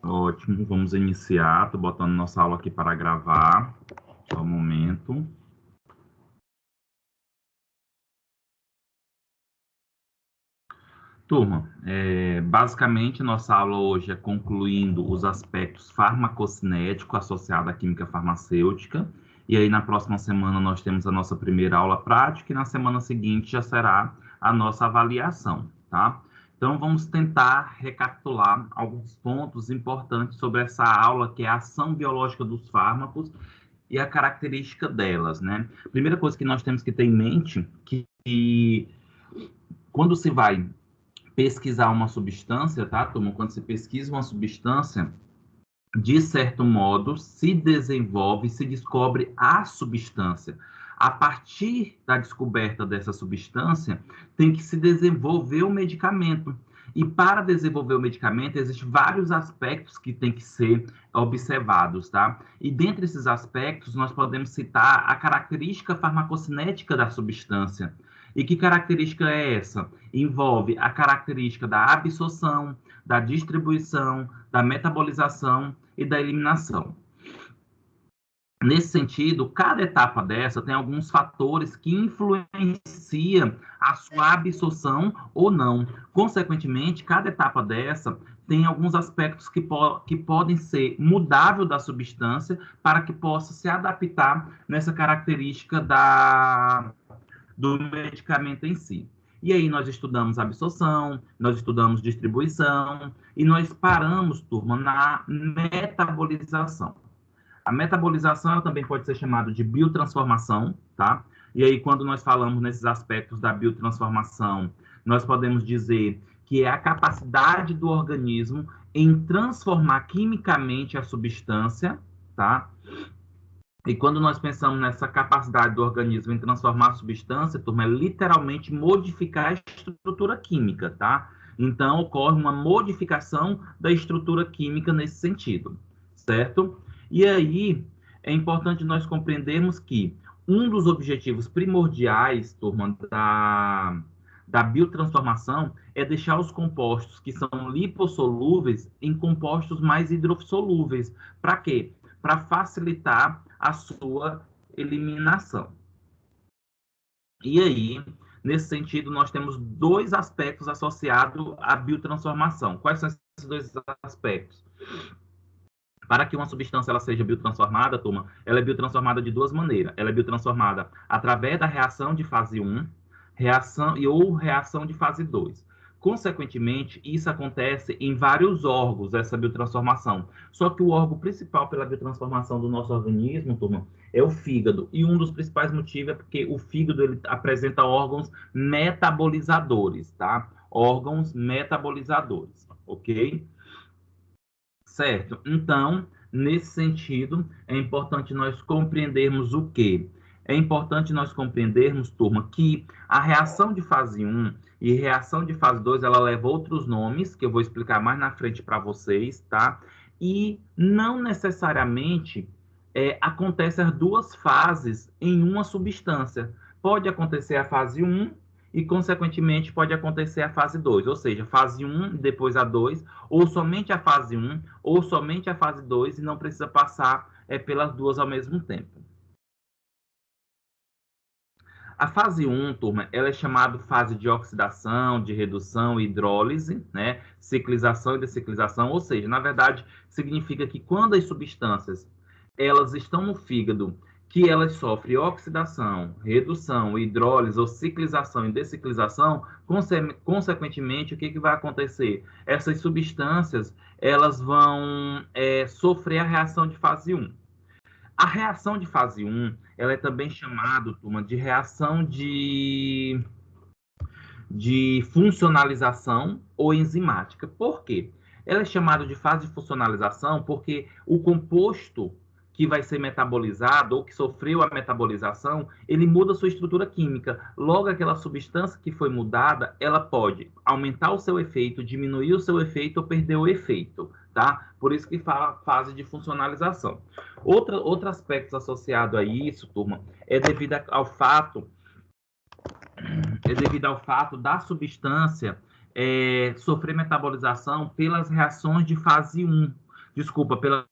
Ótimo, vamos iniciar. Estou botando nossa aula aqui para gravar. Só um momento. Turma, basicamente nossa aula hoje é concluindo os aspectos farmacocinéticos associados à química farmacêutica. E aí na próxima semana nós temos a nossa primeira aula prática e na semana seguinte já será a nossa avaliação, tá? Então vamos tentar recapitular alguns pontos importantes sobre essa aula, que é a ação biológica dos fármacos e a característica delas, né? Primeira coisa que nós temos que ter em mente que quando se vai pesquisar uma substância, tá, turma? Quando se pesquisa uma substância, de certo modo, se desenvolve, se descobre a substância. A partir da descoberta dessa substância, tem que se desenvolver o medicamento. E para desenvolver o medicamento, existem vários aspectos que têm que ser observados, tá? E dentre esses aspectos, nós podemos citar a característica farmacocinética da substância. E que característica é essa? Envolve a característica da absorção, da distribuição, da metabolização e da eliminação. Nesse sentido, cada etapa dessa tem alguns fatores que influenciam a sua absorção ou não. Consequentemente, cada etapa dessa tem alguns aspectos que podem ser mudável da substância para que possa se adaptar nessa característica do medicamento em si. E aí nós estudamos absorção, nós estudamos distribuição e nós paramos, turma, na metabolização. A metabolização ela também pode ser chamada de biotransformação, tá? E aí quando nós falamos nesses aspectos da biotransformação, nós podemos dizer que é a capacidade do organismo em transformar quimicamente a substância, tá? E quando nós pensamos nessa capacidade do organismo em transformar a substância, turma, é literalmente modificar a estrutura química, tá? Então, ocorre uma modificação da estrutura química nesse sentido, certo? E aí, é importante nós compreendermos que um dos objetivos primordiais, turma, da biotransformação é deixar os compostos que são lipossolúveis em compostos mais hidrossolúveis. Para quê? Para facilitar a sua eliminação. E aí, nesse sentido, nós temos dois aspectos associados à biotransformação. Quais são esses dois aspectos? Para que uma substância ela seja biotransformada, turma, ela é biotransformada de duas maneiras. Ela é biotransformada através da reação de fase 1 ou reação de fase 2. Consequentemente, isso acontece em vários órgãos, essa biotransformação. Só que o órgão principal pela biotransformação do nosso organismo, turma, é o fígado. E um dos principais motivos é porque o fígado ele apresenta órgãos metabolizadores, tá? Órgãos metabolizadores, ok? Certo. Então, nesse sentido, é importante nós compreendermos o quê? É importante nós compreendermos, turma, que a reação de fase 1 e reação de fase 2, ela leva outros nomes, que eu vou explicar mais na frente para vocês, tá? E não necessariamente acontece as duas fases em uma substância. Pode acontecer a fase 1 e, consequentemente, pode acontecer a fase 2, ou seja, fase 1 depois a 2, ou somente a fase 1, ou somente a fase 2, e não precisa passar pelas duas ao mesmo tempo. A fase 1, turma, ela é chamada fase de oxidação, de redução e hidrólise, né? Ciclização e deciclização, ou seja, na verdade, significa que quando as substâncias elas estão no fígado, que elas sofrem oxidação, redução, hidrólise ou ciclização e deciclização, consequentemente, o que vai acontecer? Essas substâncias elas vão sofrer a reação de fase 1. A reação de fase 1, ela é também chamada, turma, de reação de funcionalização ou enzimática. Por quê? Ela é chamada de fase de funcionalização porque o composto que vai ser metabolizado ou que sofreu a metabolização, ele muda a sua estrutura química. Logo, aquela substância que foi mudada, ela pode aumentar o seu efeito, diminuir o seu efeito ou perder o efeito, tá? Por isso que fala fase de funcionalização. Outro aspecto associado a isso, turma, é devido ao fato da substância sofrer metabolização pelas reações de fase 1. Desculpa, pelas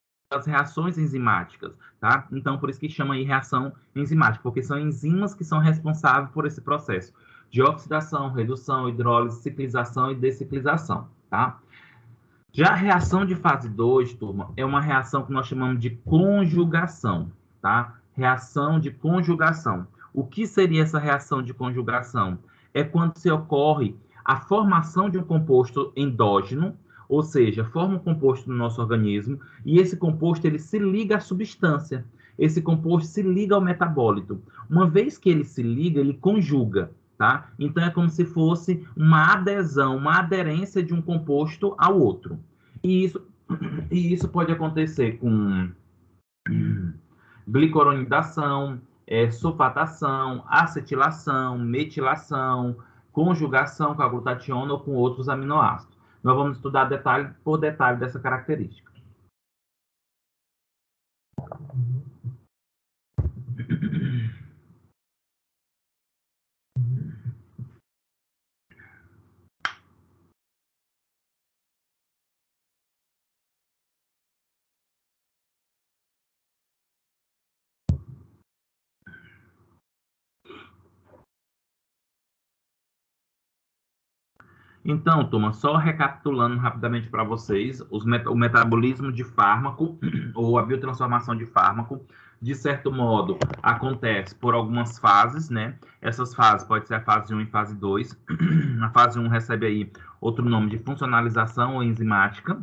reações enzimáticas, tá? Então, por isso que chama aí reação enzimática, porque são enzimas que são responsáveis por esse processo de oxidação, redução, hidrólise, ciclização e desciclização, tá? Já a reação de fase 2, turma, é uma reação que nós chamamos de conjugação, tá? Reação de conjugação. O que seria essa reação de conjugação? É quando se ocorre a formação de um composto endógeno, ou seja, forma um composto no nosso organismo, e esse composto ele se liga à substância. Esse composto se liga ao metabólito. Uma vez que ele se liga, ele conjuga, tá? Então é como se fosse uma adesão, uma aderência de um composto ao outro. E isso pode acontecer com glicoronidação, sulfatação, acetilação, metilação, conjugação com a glutationa ou com outros aminoácidos. Nós vamos estudar detalhe por detalhe dessa característica. Então, turma, só recapitulando rapidamente para vocês, o metabolismo de fármaco, ou a biotransformação de fármaco, de certo modo, acontece por algumas fases, né? Essas fases pode ser a fase 1 e fase 2. A fase 1 recebe aí outro nome de funcionalização ou enzimática,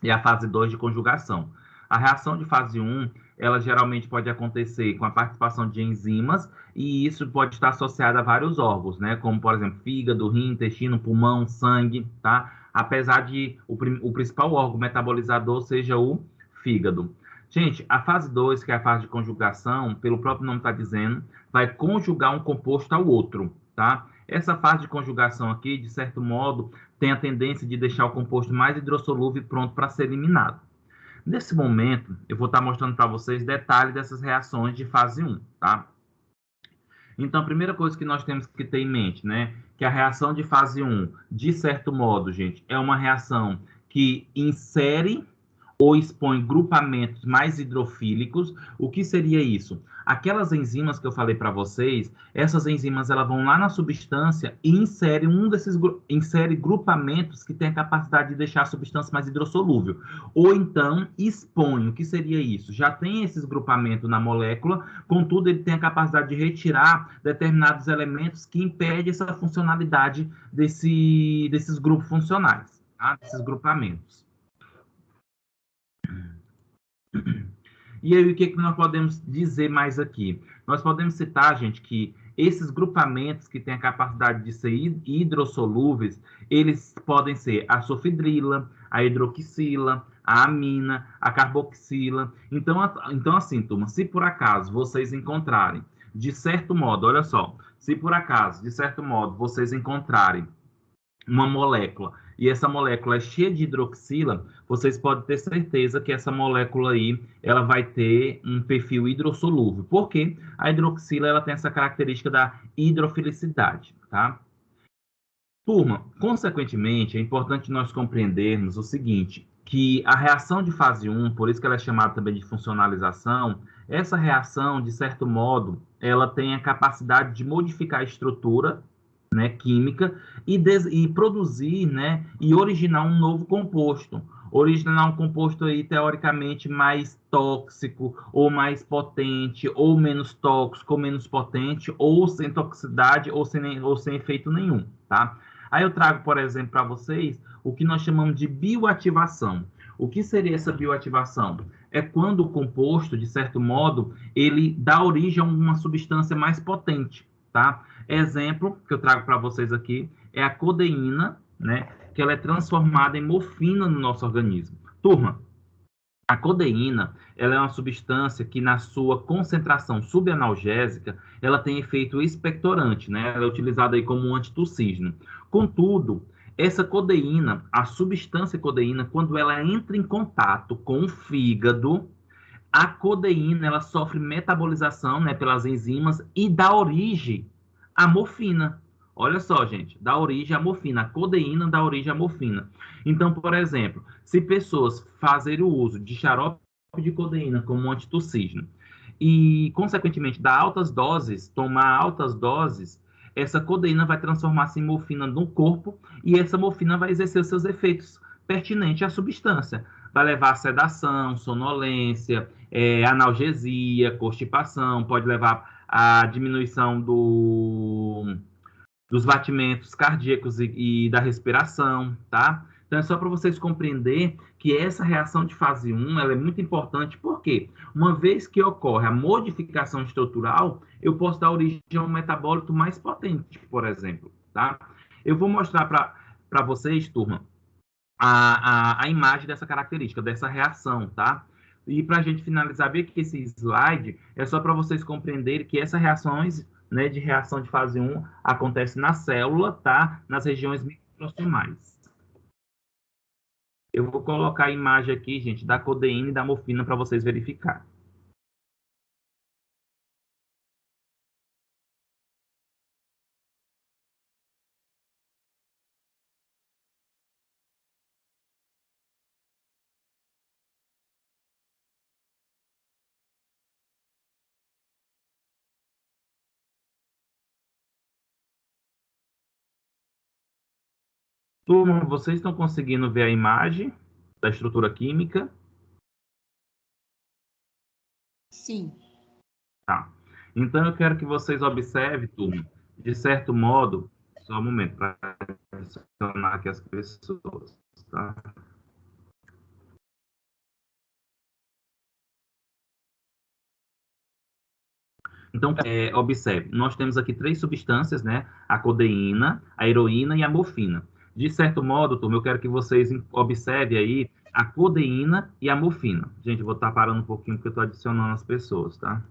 e a fase 2 de conjugação. A reação de fase 1, ela geralmente pode acontecer com a participação de enzimas, e isso pode estar associado a vários órgãos, né? Como, por exemplo, fígado, rim, intestino, pulmão, sangue, tá? Apesar de o principal órgão metabolizador seja o fígado. Gente, a fase 2, que é a fase de conjugação, pelo próprio nome está dizendo, vai conjugar um composto ao outro, tá? Essa fase de conjugação aqui, de certo modo, tem a tendência de deixar o composto mais hidrossolúvel e pronto para ser eliminado. Nesse momento, eu vou estar mostrando para vocês detalhes dessas reações de fase 1, tá? Então, a primeira coisa que nós temos que ter em mente, né, que a reação de fase 1, de certo modo, gente, é uma reação que insere ou expõe grupamentos mais hidrofílicos. O que seria isso? Aquelas enzimas que eu falei para vocês, essas enzimas elas vão lá na substância e insere grupamentos que têm a capacidade de deixar a substância mais hidrossolúvel. Ou então expõe. O que seria isso? Já tem esses grupamentos na molécula, contudo ele tem a capacidade de retirar determinados elementos que impedem essa funcionalidade desses grupos funcionais, tá? Desses grupamentos. E aí, o que nós podemos dizer mais aqui? Nós podemos citar, gente, que esses grupamentos que têm a capacidade de ser hidrossolúveis, eles podem ser a sulfidrila, a hidroxila, a amina, a carboxila. Então, assim, turma, se por acaso vocês encontrarem, de certo modo, olha só, se por acaso, de certo modo, vocês encontrarem uma molécula e essa molécula é cheia de hidroxila, vocês podem ter certeza que essa molécula aí, ela vai ter um perfil hidrossolúvel. Por quê? A hidroxila, ela tem essa característica da hidrofilicidade, tá? Turma, consequentemente, é importante nós compreendermos o seguinte, que a reação de fase 1, por isso que ela é chamada também de funcionalização, essa reação, de certo modo, ela tem a capacidade de modificar a estrutura, né, química e produzir, né, e originar um novo composto. Originar um composto aí, teoricamente, mais tóxico, ou mais potente, ou menos tóxico, ou menos potente, ou sem toxicidade, ou sem efeito nenhum, tá? Aí eu trago, por exemplo, para vocês o que nós chamamos de bioativação. O que seria essa bioativação? É quando o composto, de certo modo, ele dá origem a uma substância mais potente, tá? Exemplo que eu trago para vocês aqui é a codeína, né? Que ela é transformada em morfina no nosso organismo. Turma, a codeína, ela é uma substância que na sua concentração subanalgésica, ela tem efeito expectorante, né? Ela é utilizada aí como um antitussígeno. Contudo, essa codeína, a substância codeína, quando ela entra em contato com o fígado, a codeína, ela sofre metabolização, né, pelas enzimas e dá origem à morfina. Olha só, gente, dá origem à morfina. A codeína dá origem à morfina. Então, por exemplo, se pessoas fazerem o uso de xarope de codeína como um antitussígeno e, consequentemente, dar altas doses, tomar altas doses, essa codeína vai transformar-se em morfina no corpo e essa morfina vai exercer os seus efeitos pertinentes à substância. Vai levar a sedação, sonolência, analgesia, constipação, pode levar à diminuição dos batimentos cardíacos e da respiração, tá? Então, é só para vocês compreenderem que essa reação de fase 1 ela é muito importante, porque uma vez que ocorre a modificação estrutural, eu posso dar origem a um metabólito mais potente, por exemplo, tá? Eu vou mostrar para vocês, turma, a imagem dessa característica, dessa reação, tá? E para a gente finalizar bem que esse slide é só para vocês compreenderem que essas reações, né, de reação de fase 1 acontece na célula, tá? Nas regiões microsomais. Eu vou colocar a imagem aqui, gente, da codeína e da morfina para vocês verificarem. Turma, vocês estão conseguindo ver a imagem da estrutura química? Sim. Tá. Então, eu quero que vocês observem, turma, de certo modo, só um momento, para adicionar aqui as pessoas, tá? Então, observe, nós temos aqui 3 substâncias, né? A codeína, a heroína e a morfina. De certo modo, turma, eu quero que vocês observem aí a codeína e a morfina. Gente, eu vou estar parando um pouquinho porque eu estou adicionando as pessoas, tá?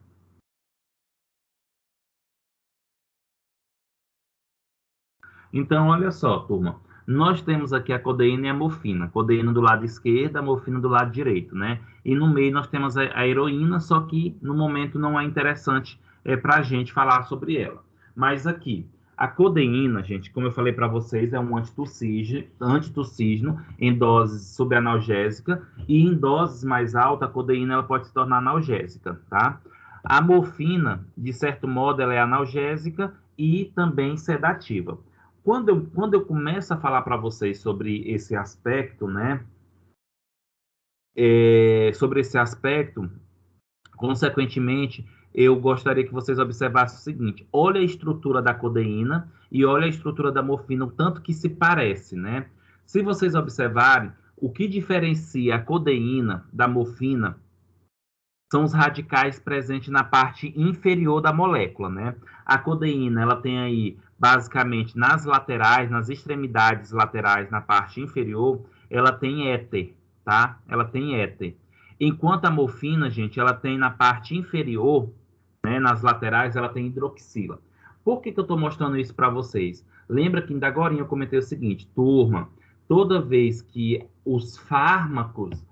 Então, olha só, turma. Nós temos aqui a codeína e a morfina. Codeína do lado esquerdo, a morfina do lado direito, né? E no meio nós temos a heroína, só que no momento não é interessante para a gente falar sobre ela. Mas aqui, a codeína, gente, como eu falei para vocês, é um antitussígeno em doses subanalgésica e em doses mais altas, a codeína ela pode se tornar analgésica, tá? A morfina, de certo modo, ela é analgésica e também sedativa. Quando eu começo a falar para vocês sobre esse aspecto, né? Sobre esse aspecto, consequentemente, eu gostaria que vocês observassem o seguinte: olha a estrutura da codeína e olha a estrutura da morfina, o tanto que se parece, né? Se vocês observarem, o que diferencia a codeína da morfina são os radicais presentes na parte inferior da molécula, né? A codeína, ela tem aí, basicamente, nas laterais, nas extremidades laterais, na parte inferior, ela tem éter, tá? Ela tem éter. Enquanto a morfina, gente, ela tem na parte inferior, né, nas laterais, ela tem hidroxila. Por que eu estou mostrando isso para vocês? Lembra que ainda agora eu comentei o seguinte, turma, toda vez que os fármacos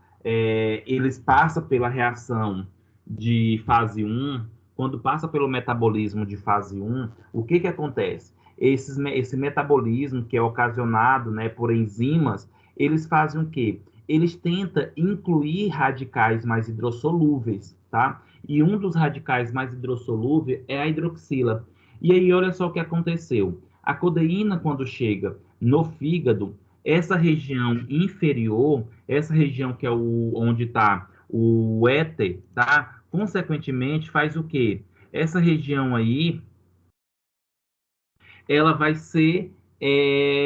eles passam pela reação de fase 1, quando passa pelo metabolismo de fase 1, o que acontece? Esse metabolismo que é ocasionado, né, por enzimas, eles fazem o quê? Eles tentam incluir radicais mais hidrossolúveis, tá? E um dos radicais mais hidrossolúveis é a hidroxila. E aí, olha só o que aconteceu. A codeína, quando chega no fígado, essa região inferior, essa região que é onde está o éter, tá? Consequentemente, faz o quê? Essa região aí, ela vai ser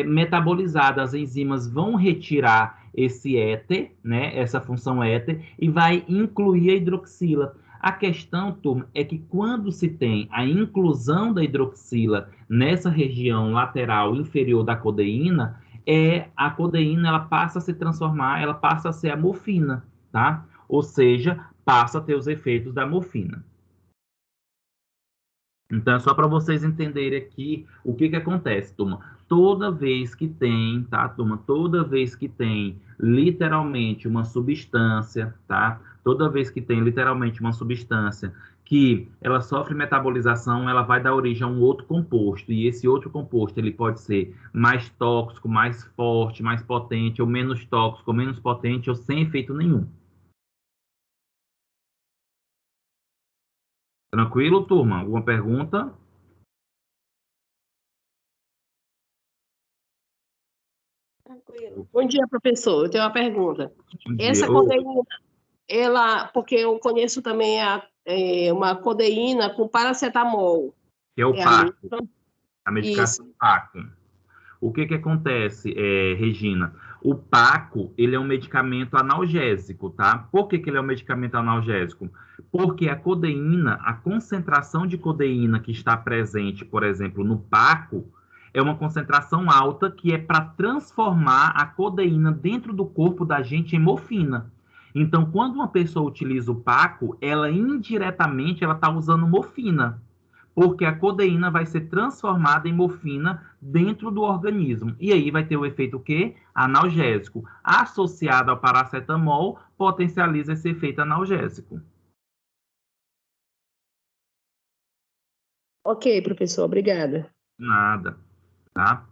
metabolizada. As enzimas vão retirar esse éter, né? Essa função éter, e vai incluir a hidroxila. A questão, turma, é que quando se tem a inclusão da hidroxila nessa região lateral inferior da codeína, a codeína ela passa a se transformar, ela passa a ser a morfina, tá? Ou seja, passa a ter os efeitos da morfina. Então, é só para vocês entenderem aqui o que acontece, turma. Toda vez que tem, tá, turma? Toda vez que tem literalmente uma substância, tá? Toda vez que tem literalmente uma substância que ela sofre metabolização, ela vai dar origem a um outro composto, e esse outro composto ele pode ser mais tóxico, mais forte, mais potente, ou menos tóxico, ou menos potente, ou sem efeito nenhum. Tranquilo, turma? Alguma pergunta? Tranquilo. Bom dia, professor. Eu tenho uma pergunta. Bom dia. Essa codeína, porque eu conheço também uma codeína com paracetamol. Que é o PACO, a medicação Isso. PACO. O que acontece, Regina? O PACO, ele é um medicamento analgésico, tá? Por que ele é um medicamento analgésico? Porque a codeína, a concentração de codeína que está presente, por exemplo, no PACO, é uma concentração alta que é para transformar a codeína dentro do corpo da gente em morfina. Então, quando uma pessoa utiliza o PACO, ela indiretamente ela está usando morfina, porque a codeína vai ser transformada em morfina dentro do organismo. E aí vai ter o efeito o quê? Analgésico. Associado ao paracetamol, potencializa esse efeito analgésico. Ok, professor, obrigada. Nada, tá?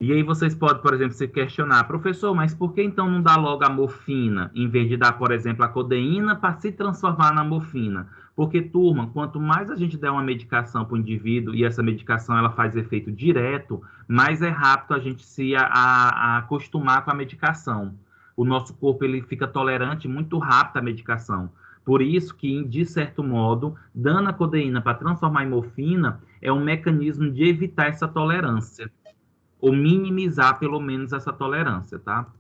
E aí vocês podem, por exemplo, se questionar, professor, mas por que então não dá logo a morfina, em vez de dar, por exemplo, a codeína para se transformar na morfina? Porque, turma, quanto mais a gente der uma medicação para o indivíduo, e essa medicação ela faz efeito direto, mais é rápido a gente se acostumar com a medicação. O nosso corpo ele fica tolerante muito rápido à medicação. Por isso que, de certo modo, dando a codeína para transformar em morfina é um mecanismo de evitar essa tolerância, ou minimizar, pelo menos, essa tolerância, tá?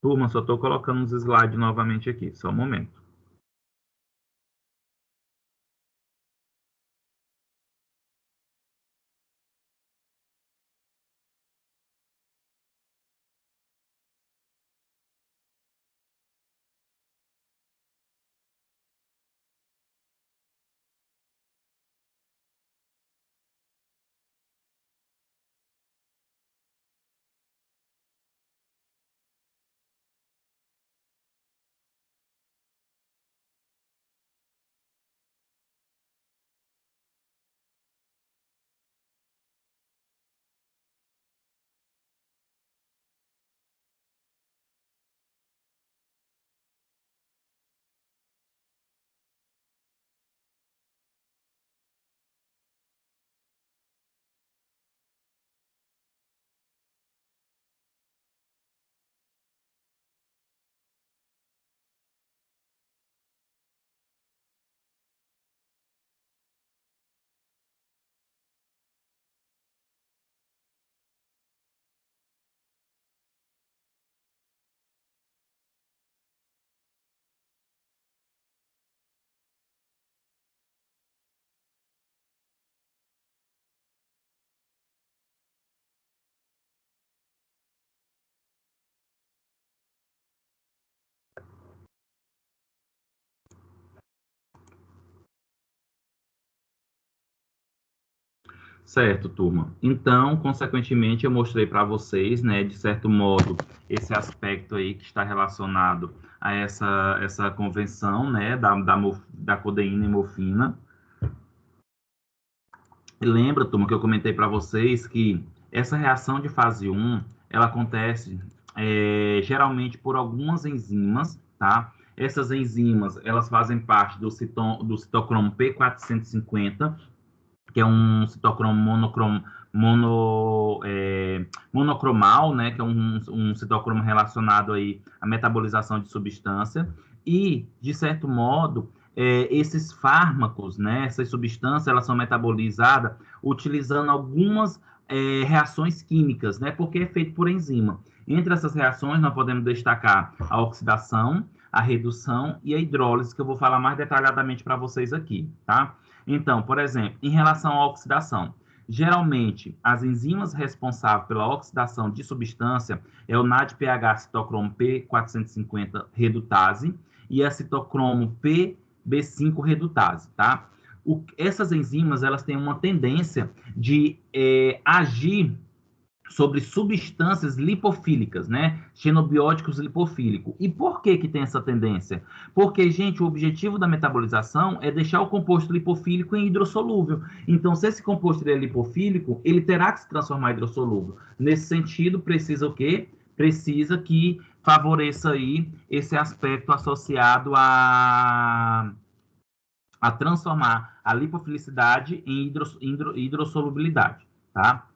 Turma, só estou colocando os slides novamente aqui, só um momento. Certo, turma. Então, consequentemente, eu mostrei para vocês, né, de certo modo, esse aspecto aí que está relacionado a essa convenção, né, da codeína e morfina. E lembra, turma, que eu comentei para vocês que essa reação de fase 1, ela acontece geralmente por algumas enzimas, tá? Essas enzimas, elas fazem parte do citocromo P450, que é um citocromo monocromal, né, que é um citocromo relacionado aí à metabolização de substância, e, de certo modo, esses fármacos, né, essas substâncias, elas são metabolizadas utilizando algumas reações químicas, né, porque é feito por enzima. Entre essas reações, nós podemos destacar a oxidação, a redução e a hidrólise, que eu vou falar mais detalhadamente para vocês aqui, tá? Então, por exemplo, em relação à oxidação, geralmente, as enzimas responsáveis pela oxidação de substância é o NADPH citocromo P450 redutase e a citocromo PB5 redutase, tá? Essas enzimas, elas têm uma tendência de agir sobre substâncias lipofílicas, né? Xenobióticos lipofílicos. E por que que tem essa tendência? Porque, gente, o objetivo da metabolização é deixar o composto lipofílico em hidrossolúvel. Então, se esse composto é lipofílico, ele terá que se transformar em hidrossolúvel. Nesse sentido, precisa o quê? Precisa que favoreça aí esse aspecto associado a transformar a lipofilicidade em hidrossolubilidade, tá?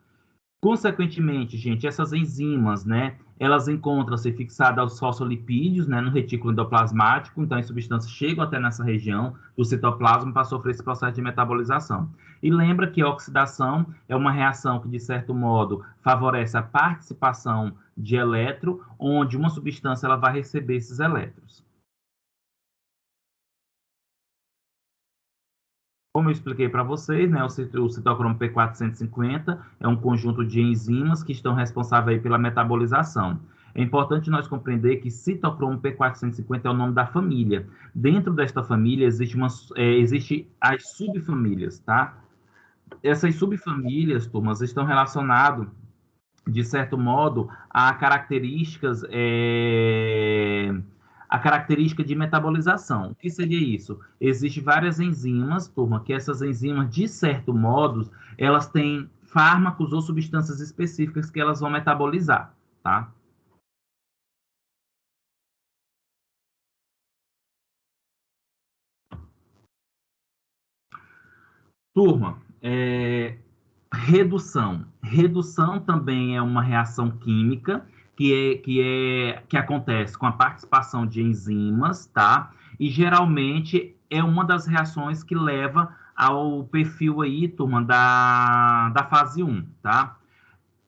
Consequentemente, gente, essas enzimas, né, elas encontram-se fixadas aos fosfolipídios, né, no retículo endoplasmático, então as substâncias chegam até nessa região do citoplasma para sofrer esse processo de metabolização. E lembra que a oxidação é uma reação que, de certo modo, favorece a participação de elétron, onde uma substância ela vai receber esses elétrons. Como eu expliquei para vocês, né, o citocromo P450 é um conjunto de enzimas que estão responsáveis aí pela metabolização. É importante nós compreender que citocromo P450 é o nome da família. Dentro desta família existe as subfamílias, tá? Essas subfamílias, turmas, estão relacionadas, de certo modo, a características a característica de metabolização. O que seria isso? Existem várias enzimas, turma, que essas enzimas, de certo modo, elas têm fármacos ou substâncias específicas que elas vão metabolizar, tá? Turma, redução. Redução também é uma reação química que acontece com a participação de enzimas, tá? E geralmente é uma das reações que leva ao perfil aí, turma, da fase 1, tá?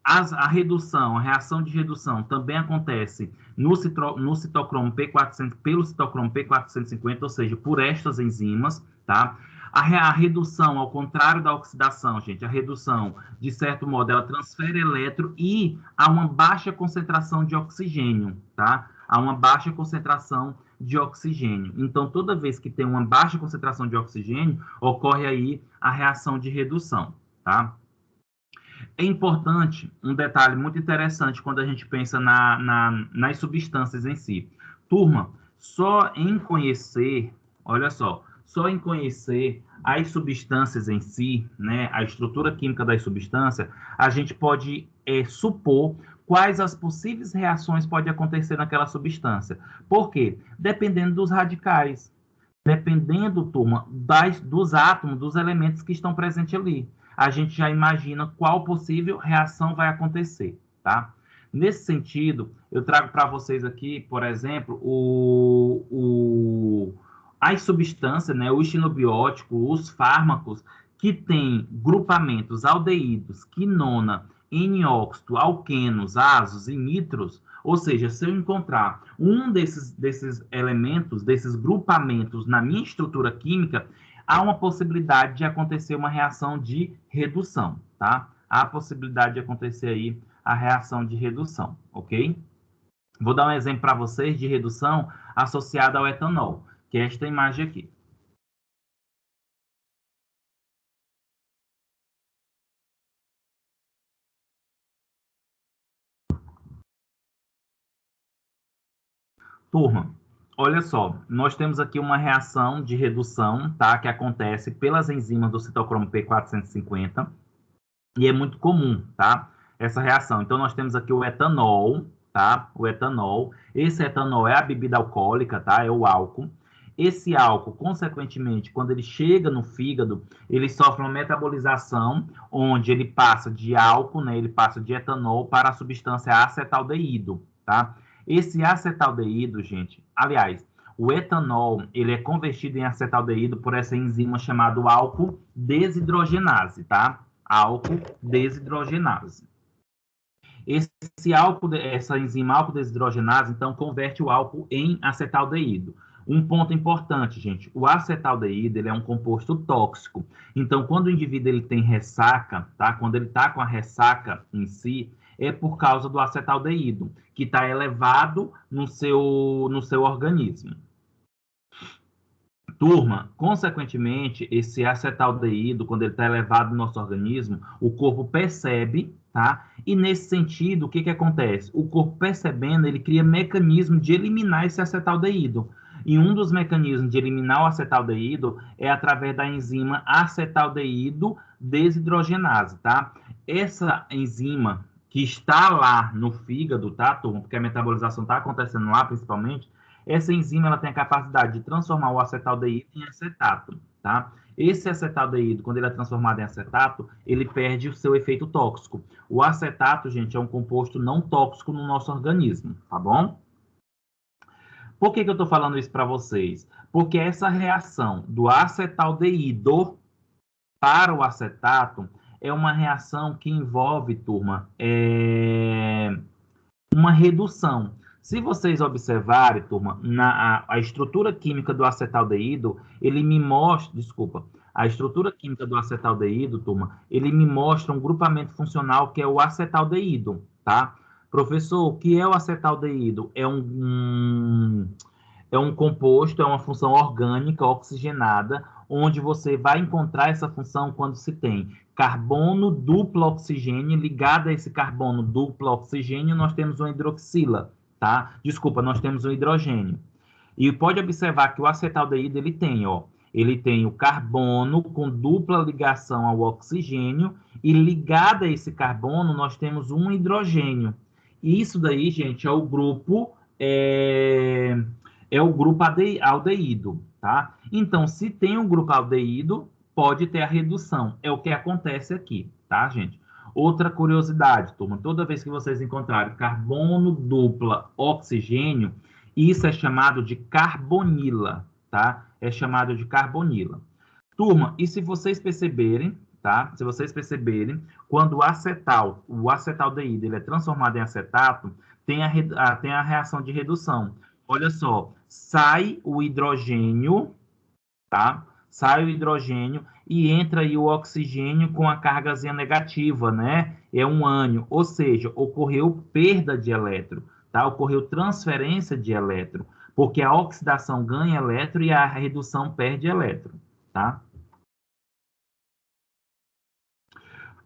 A redução, a reação de redução também acontece no citocromo P400, pelo citocromo P450, ou seja, por estas enzimas, tá? A redução, ao contrário da oxidação, gente, a redução, de certo modo, ela transfere elétron e há uma baixa concentração de oxigênio, tá? Há uma baixa concentração de oxigênio. Então, toda vez que tem uma baixa concentração de oxigênio, ocorre aí a reação de redução, tá? É importante, um detalhe muito interessante quando a gente pensa nas substâncias em si. Turma, só em conhecer, olha só em conhecer as substâncias em si, né, a estrutura química das substâncias, a gente pode supor quais as possíveis reações podem acontecer naquela substância. Por quê? Dependendo dos radicais, dependendo, turma, dos átomos, dos elementos que estão presentes ali. A gente já imagina qual possível reação vai acontecer, tá? Nesse sentido, eu trago para vocês aqui, por exemplo, as substâncias, né, os xenobióticos, os fármacos que têm grupamentos aldeídos, quinona, N-óxido, alquenos, asos e nitros, ou seja, se eu encontrar um desses elementos, desses grupamentos na minha estrutura química, há uma possibilidade de acontecer uma reação de redução, tá? Há a possibilidade de acontecer aí a reação de redução, ok? Vou dar um exemplo para vocês de redução associada ao etanol, que é esta imagem aqui. Turma, olha só, nós temos aqui uma reação de redução, tá? Que acontece pelas enzimas do citocromo P450 e é muito comum, tá? Essa reação. Então, nós temos aqui o etanol, tá? O etanol. Esse etanol é a bebida alcoólica, tá? É o álcool. Esse álcool, consequentemente, quando ele chega no fígado, ele sofre uma metabolização, onde ele passa de álcool, né? Ele passa de etanol para a substância acetaldeído, tá? Esse acetaldeído, gente, aliás, o etanol, ele é convertido em acetaldeído por essa enzima chamada álcool desidrogenase, tá? Álcool desidrogenase. Essa enzima álcool desidrogenase, então, converte o álcool em acetaldeído. Um ponto importante, gente, o acetaldeído, ele é um composto tóxico. Então, quando o indivíduo ele tem ressaca, tá? Quando ele está com a ressaca em si, é por causa do acetaldeído, que está elevado no seu organismo. Turma, consequentemente, esse acetaldeído, quando ele está elevado no nosso organismo, o corpo percebe, tá? E nesse sentido, o que acontece? O corpo percebendo, ele cria mecanismo de eliminar esse acetaldeído. E um dos mecanismos de eliminar o acetaldeído é através da enzima acetaldeído desidrogenase, tá? Essa enzima que está lá no fígado, tá, turma? Porque a metabolização está acontecendo lá, principalmente. Essa enzima ela tem a capacidade de transformar o acetaldeído em acetato, tá? Esse acetaldeído, quando ele é transformado em acetato, ele perde o seu efeito tóxico. O acetato, gente, é um composto não tóxico no nosso organismo, tá bom? Por que eu estou falando isso para vocês? Porque essa reação do acetaldeído para o acetato é uma reação que envolve, turma, uma redução. Se vocês observarem, turma, a estrutura química do acetaldeído, ele me mostra, a estrutura química do acetaldeído, turma, ele me mostra um grupamento funcional que é o acetaldeído, tá? Professor, o que é o acetaldeído? É um composto, é uma função orgânica oxigenada, onde você vai encontrar essa função quando se tem carbono duplo oxigênio, ligado a esse carbono duplo oxigênio, nós temos uma hidroxila, tá? Desculpa, nós temos um hidrogênio. E pode observar que o acetaldeído, ele tem o carbono com dupla ligação ao oxigênio, e ligado a esse carbono, nós temos um hidrogênio. E isso daí, gente, é o grupo aldeído, tá? Então, se tem um grupo aldeído, pode ter a redução. É o que acontece aqui, tá, gente? Outra curiosidade, turma, toda vez que vocês encontrarem carbono dupla oxigênio, isso é chamado de carbonila, tá? É chamado de carbonila. Turma, e se vocês perceberem, tá? Se vocês perceberem, quando o acetaldeído, ele é transformado em acetato, tem a reação de redução. Olha só, sai o hidrogênio, tá? Sai o hidrogênio e entra aí o oxigênio com a cargazinha negativa, né? É um ânion, ou seja, ocorreu perda de elétron, tá? Ocorreu transferência de elétron, porque a oxidação ganha elétron e a redução perde elétron, tá?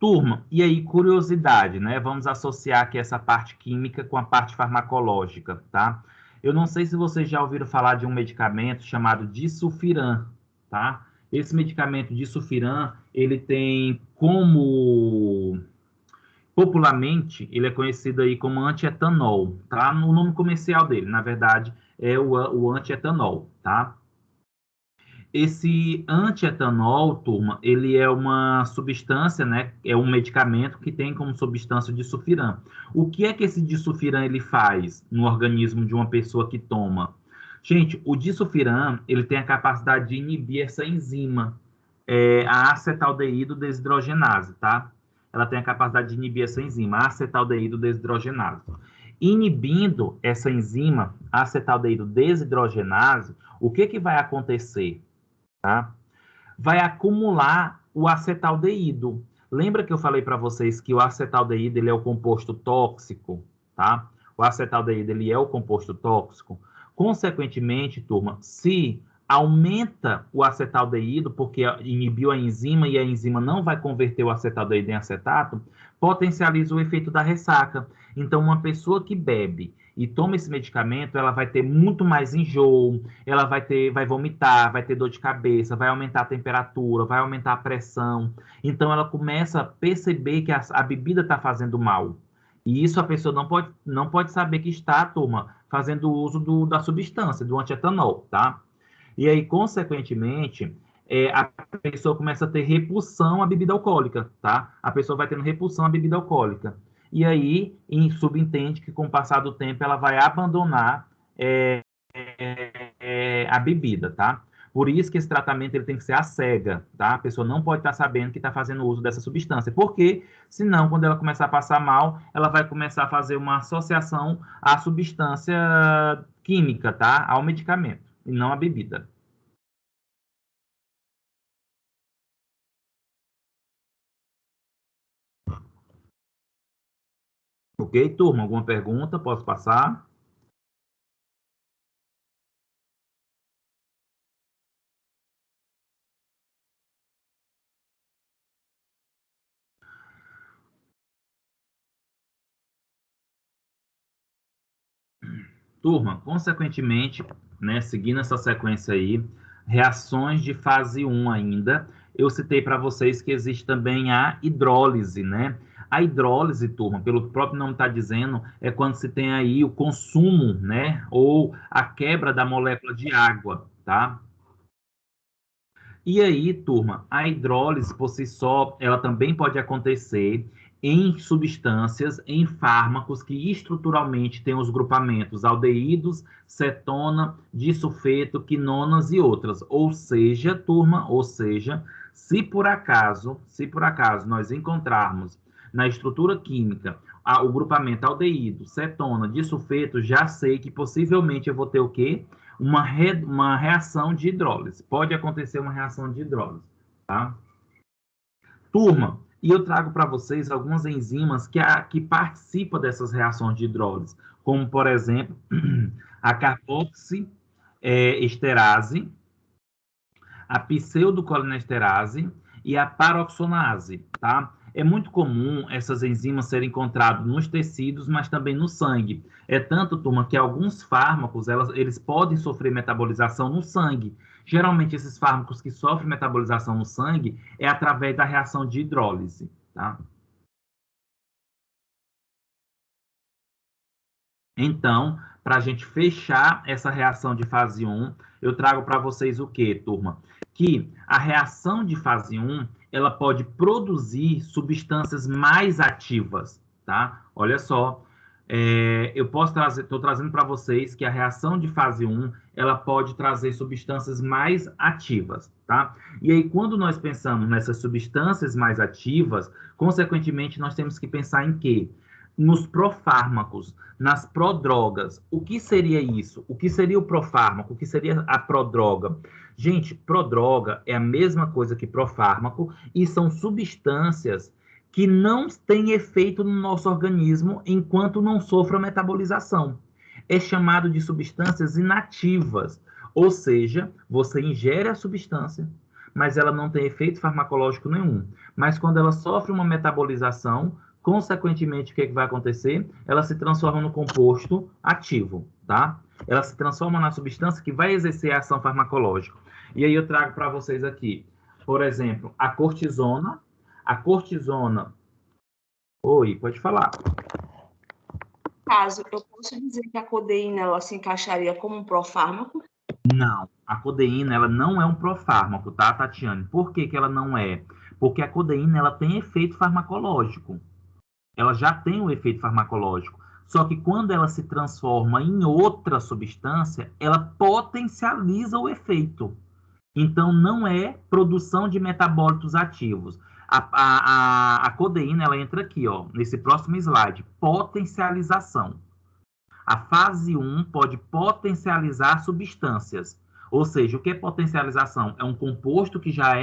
Turma, e aí, curiosidade, né? Vamos associar aqui essa parte química com a parte farmacológica, tá? Eu não sei se vocês já ouviram falar de um medicamento chamado disulfiram, tá? Esse medicamento disulfiram, ele tem como... Popularmente, ele é conhecido aí como antietanol, tá? No nome comercial dele, na verdade, é o antietanol, tá? Esse antietanol, turma, ele é uma substância, né? É um medicamento que tem como substância o disulfiram. O que é que esse disulfiram ele faz no organismo de uma pessoa que toma? Gente, o disulfiram, ele tem a capacidade de inibir essa enzima, a acetaldeído desidrogenase, tá? Ela tem a capacidade de inibir essa enzima, a acetaldeído desidrogenase. Inibindo essa enzima, a acetaldeído desidrogenase, o que vai acontecer? Tá? Vai acumular o acetaldeído. Lembra que eu falei para vocês que o acetaldeído ele é o composto tóxico, tá? O acetaldeído ele é o composto tóxico. Consequentemente, turma, se aumenta o acetaldeído, porque inibiu a enzima e a enzima não vai converter o acetaldeído em acetato, potencializa o efeito da ressaca. Então, uma pessoa que bebe e toma esse medicamento, ela vai ter muito mais enjoo, ela vai vomitar, vai ter dor de cabeça, vai aumentar a temperatura, vai aumentar a pressão. Então, ela começa a perceber que a bebida está fazendo mal. E isso a pessoa não pode saber que está, turma, fazendo uso da substância, do antietanol, tá? E aí, consequentemente, a pessoa começa a ter repulsão à bebida alcoólica, tá? A pessoa vai tendo repulsão à bebida alcoólica. E aí, subentende que com o passar do tempo ela vai abandonar a bebida, tá? Por isso que esse tratamento ele tem que ser à cega, tá? A pessoa não pode estar sabendo que está fazendo uso dessa substância, porque senão, quando ela começar a passar mal, ela vai começar a fazer uma associação à substância química, tá? Ao medicamento, e não à bebida. Ok, turma? Alguma pergunta? Posso passar? Turma, consequentemente, né, seguindo essa sequência aí, reações de fase 1 ainda, eu citei para vocês que existe também a hidrólise, né? A hidrólise, turma, pelo próprio nome está dizendo, é quando se tem aí o consumo, né, ou a quebra da molécula de água, tá? E aí, turma, a hidrólise por si só, ela também pode acontecer em substâncias, em fármacos que estruturalmente têm os grupamentos aldeídos, cetona, disulfeto, quinonas e outras. Ou seja, turma, se por acaso nós encontrarmos na estrutura química o grupamento aldeído, cetona, disulfeto, já sei que possivelmente eu vou ter o quê? Uma reação de hidrólise. Pode acontecer uma reação de hidrólise, tá? Turma, e eu trago para vocês algumas enzimas que participam dessas reações de hidrólise, como, por exemplo, a carboxiesterase, a pseudocolinesterase e a paroxonase, tá? É muito comum essas enzimas serem encontradas nos tecidos, mas também no sangue. É tanto, turma, que alguns fármacos, eles podem sofrer metabolização no sangue. Geralmente, esses fármacos que sofrem metabolização no sangue é através da reação de hidrólise, tá? Então, para a gente fechar essa reação de fase 1, eu trago para vocês o que, turma? Que a reação de fase 1, ela pode produzir substâncias mais ativas, tá? Olha só, eu estou trazendo para vocês que a reação de fase 1, ela pode trazer substâncias mais ativas, tá? E aí, quando nós pensamos nessas substâncias mais ativas, consequentemente, nós temos que pensar em quê? Nos profármacos, nas prodrogas. O que seria isso? O que seria o profármaco? O que seria a prodroga? Gente, prodroga é a mesma coisa que profármaco e são substâncias que não têm efeito no nosso organismo enquanto não sofram metabolização. É chamado de substâncias inativas, ou seja, você ingere a substância, mas ela não tem efeito farmacológico nenhum. Mas quando ela sofre uma metabolização, consequentemente, o que vai acontecer? Ela se transforma no composto ativo, tá? Ela se transforma na substância que vai exercer a ação farmacológica. E aí eu trago para vocês aqui, por exemplo, a cortisona. A cortisona... Oi, pode falar. Caso, eu posso dizer que a codeína ela se encaixaria como um profármaco? Não, a codeína ela não é um profármaco, tá, Tatiane? Por que que ela não é? Porque a codeína ela tem efeito farmacológico. Ela já tem o efeito farmacológico. Só que quando ela se transforma em outra substância, ela potencializa o efeito. Então, não é produção de metabólitos ativos. A codeína, ela entra aqui, ó, nesse próximo slide, potencialização. A fase 1 pode potencializar substâncias. Ou seja, o que é potencialização? É um composto que já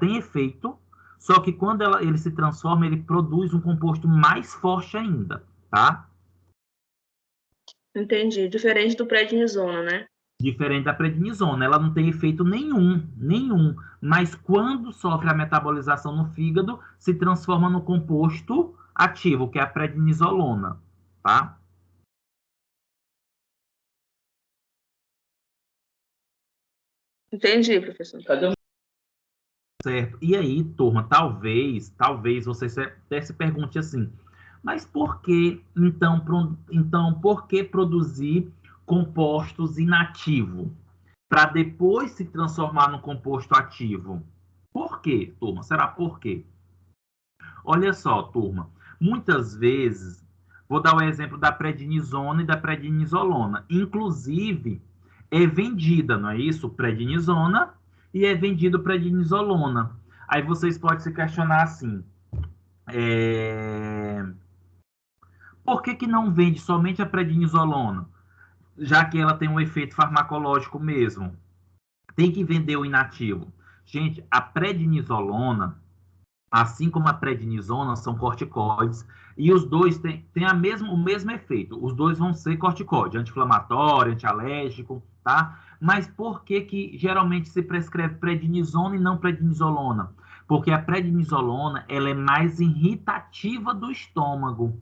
tem efeito, só que quando ele se transforma, ele produz um composto mais forte ainda, tá? Entendi. Diferente do prednisona, né? Diferente da prednisona, ela não tem efeito nenhum. Mas quando sofre a metabolização no fígado, se transforma no composto ativo, que é a prednisolona, tá? Entendi, professor. Certo. E aí, turma, talvez você até se pergunte assim, mas por que, então, por que produzir compostos inativos para depois se transformar no composto ativo? Por quê, turma? Será por quê? Olha só, turma, muitas vezes, vou dar o exemplo da prednisona e da prednisolona. Inclusive, é vendida, não é isso? Prednisona e é vendido prednisolona. Aí vocês podem se questionar assim, por que não vende somente a prednisolona? Já que ela tem um efeito farmacológico mesmo. Tem que vender o inativo. Gente, a prednisolona, assim como a prednisona, são corticoides, e os dois têm o mesmo efeito. Os dois vão ser corticoide, anti-inflamatório, antialérgico, tá? Mas por que geralmente se prescreve prednisona e não prednisolona? Porque a prednisolona, ela é mais irritativa do estômago.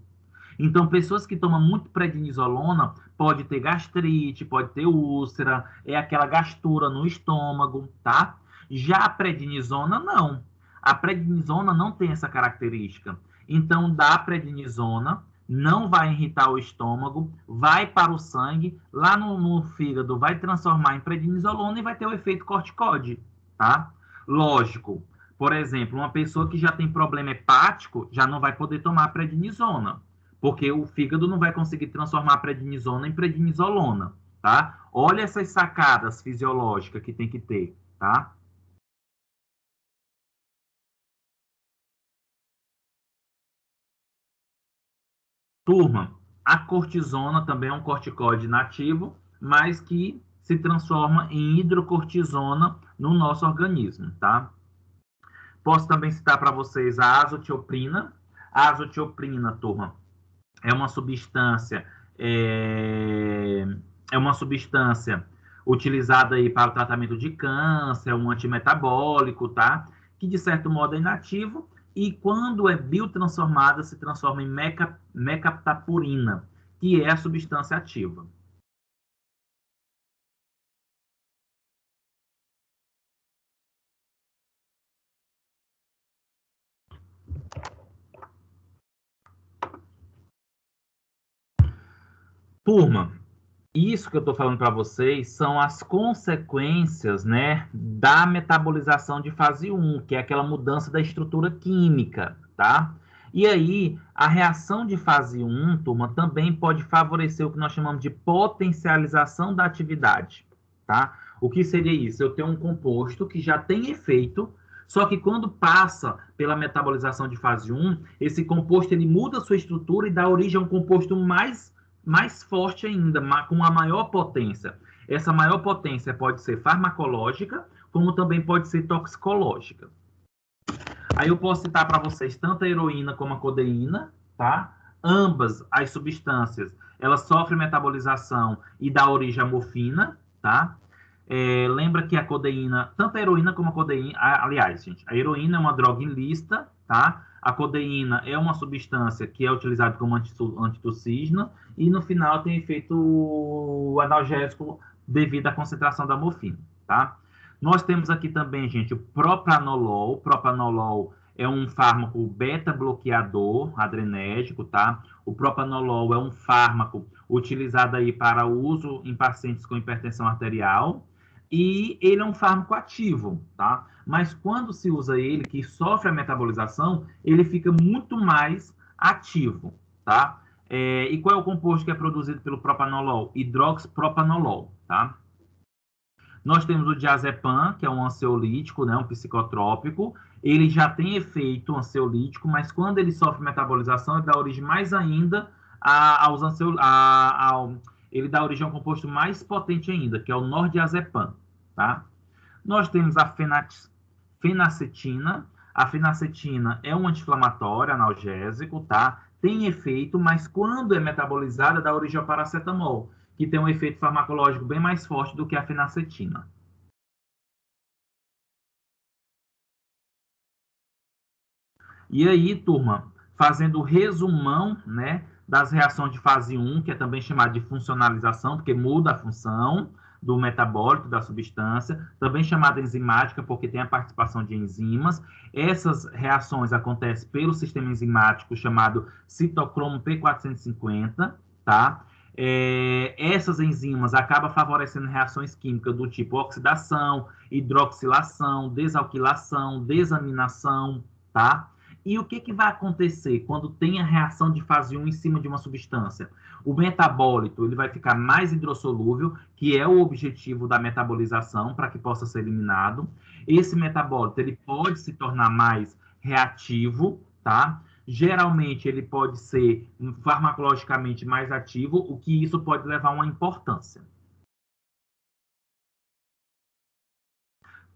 Então, pessoas que tomam muito prednisolona pode ter gastrite, pode ter úlcera, é aquela gastura no estômago, tá? Já a prednisona, não. A prednisona não tem essa característica. Então, da prednisona, não vai irritar o estômago, vai para o sangue, lá no fígado vai transformar em prednisolona e vai ter o efeito corticóide, tá? Lógico, por exemplo, uma pessoa que já tem problema hepático já não vai poder tomar prednisona, porque o fígado não vai conseguir transformar a prednisona em prednisolona, tá? Olha essas sacadas fisiológicas que tem que ter, tá? Turma, a cortisona também é um corticoide nativo, mas que se transforma em hidrocortisona no nosso organismo, tá? Posso também citar para vocês a azotioprina. A azotioprina, turma, é uma substância é, é uma substância utilizada aí para o tratamento de câncer, um antimetabólico, tá? Que de certo modo é inativo e quando é biotransformada se transforma em mecaptapurina, que é a substância ativa. Turma, isso que eu estou falando para vocês são as consequências, né, da metabolização de fase 1, que é aquela mudança da estrutura química, tá? E aí, a reação de fase 1, turma, também pode favorecer o que nós chamamos de potencialização da atividade, tá? O que seria isso? Eu tenho um composto que já tem efeito, só que quando passa pela metabolização de fase 1, esse composto ele muda a sua estrutura e dá origem a um composto mais forte ainda, com uma maior potência. Essa maior potência pode ser farmacológica, como também pode ser toxicológica. Aí eu posso citar para vocês tanto a heroína como a codeína, tá? Ambas as substâncias, elas sofrem metabolização e dá origem à morfina, tá? Lembra que a codeína, tanto a heroína como a codeína, aliás, gente, a heroína é uma droga ilícita, tá? A codeína é uma substância que é utilizada como antitussígena e no final tem efeito analgésico devido à concentração da morfina, tá? Nós temos aqui também, gente, o propranolol. O propranolol é um fármaco beta-bloqueador adrenérgico, tá? O propranolol é um fármaco utilizado aí para uso em pacientes com hipertensão arterial e ele é um fármaco ativo, tá? Mas quando se usa ele, que sofre a metabolização, ele fica muito mais ativo, tá? E qual é o composto que é produzido pelo propranolol? Hidroxipropranolol, tá? Nós temos o diazepam, que é um ansiolítico, né, um psicotrópico. Ele já tem efeito ansiolítico, mas quando ele sofre metabolização, ele dá origem mais ainda aos ele dá origem a um composto mais potente ainda, que é o nordiazepam, tá? Nós temos a fenacetina. A fenacetina é um anti-inflamatório, analgésico, tá? Tem efeito, mas quando é metabolizada, dá origem ao paracetamol, que tem um efeito farmacológico bem mais forte do que a fenacetina. E aí, turma, fazendo o resumão, né, das reações de fase 1, que é também chamada de funcionalização, porque muda a função do metabólito da substância, também chamada enzimática, porque tem a participação de enzimas. Essas reações acontecem pelo sistema enzimático chamado citocromo P450, tá? Essas enzimas acabam favorecendo reações químicas do tipo oxidação, hidroxilação, desalquilação, desaminação, tá? E o que vai acontecer quando tem a reação de fase 1 em cima de uma substância? O metabólito ele vai ficar mais hidrossolúvel, que é o objetivo da metabolização, para que possa ser eliminado. Esse metabólito ele pode se tornar mais reativo, tá? Geralmente ele pode ser farmacologicamente mais ativo, o que isso pode levar a uma importância.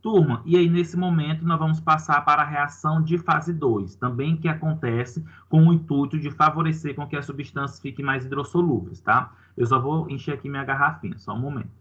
Turma, e aí nesse momento nós vamos passar para a reação de fase 2, também que acontece com o intuito de favorecer com que as substâncias fiquem mais hidrossolúveis, tá? Eu só vou encher aqui minha garrafinha, só um momento.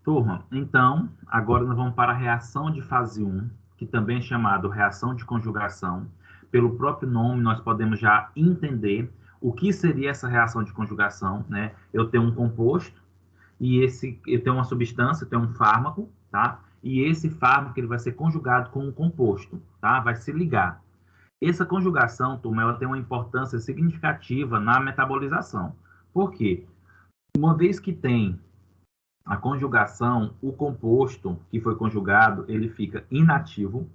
Turma, então, agora nós vamos para a reação de fase 1, que também é chamado reação de conjugação. Pelo próprio nome, nós podemos já entender o que seria essa reação de conjugação, né? Eu tenho um composto, e eu tenho uma substância, eu tenho um fármaco, tá? E esse fármaco ele vai ser conjugado com um composto, tá? Vai se ligar. Essa conjugação, turma, ela tem uma importância significativa na metabolização. Por quê? Uma vez que tem a conjugação, o composto que foi conjugado, ele fica inativo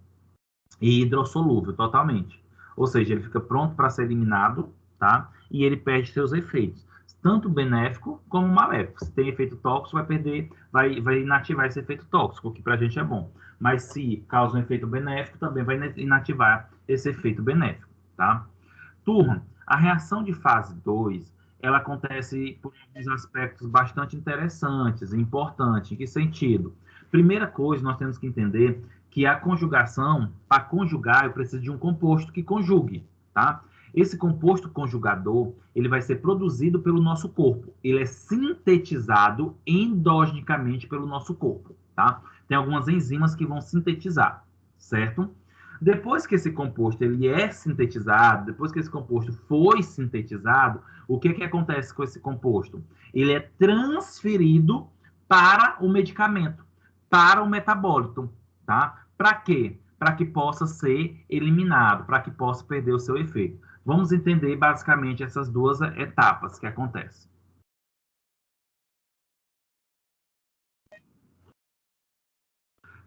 e hidrossolúvel totalmente. Ou seja, ele fica pronto para ser eliminado, tá? E ele perde seus efeitos, tanto benéfico como maléfico. Se tem efeito tóxico, vai perder, vai inativar esse efeito tóxico, que para a gente é bom. Mas se causa um efeito benéfico, também vai inativar esse efeito benéfico, tá? Turma, a reação de fase 2 ela acontece por alguns aspectos bastante interessantes e importantes. Em que sentido? Primeira coisa, nós temos que entender que a conjugação, para conjugar, eu preciso de um composto que conjugue, tá? Esse composto conjugador, ele vai ser produzido pelo nosso corpo. Ele é sintetizado endogenicamente pelo nosso corpo, tá? Tem algumas enzimas que vão sintetizar, certo? Depois que esse composto ele é sintetizado, depois que esse composto foi sintetizado, o que acontece com esse composto? Ele é transferido para o medicamento, para o metabólito, tá? Para quê? Para que possa ser eliminado, para que possa perder o seu efeito. Vamos entender basicamente essas duas etapas que acontecem.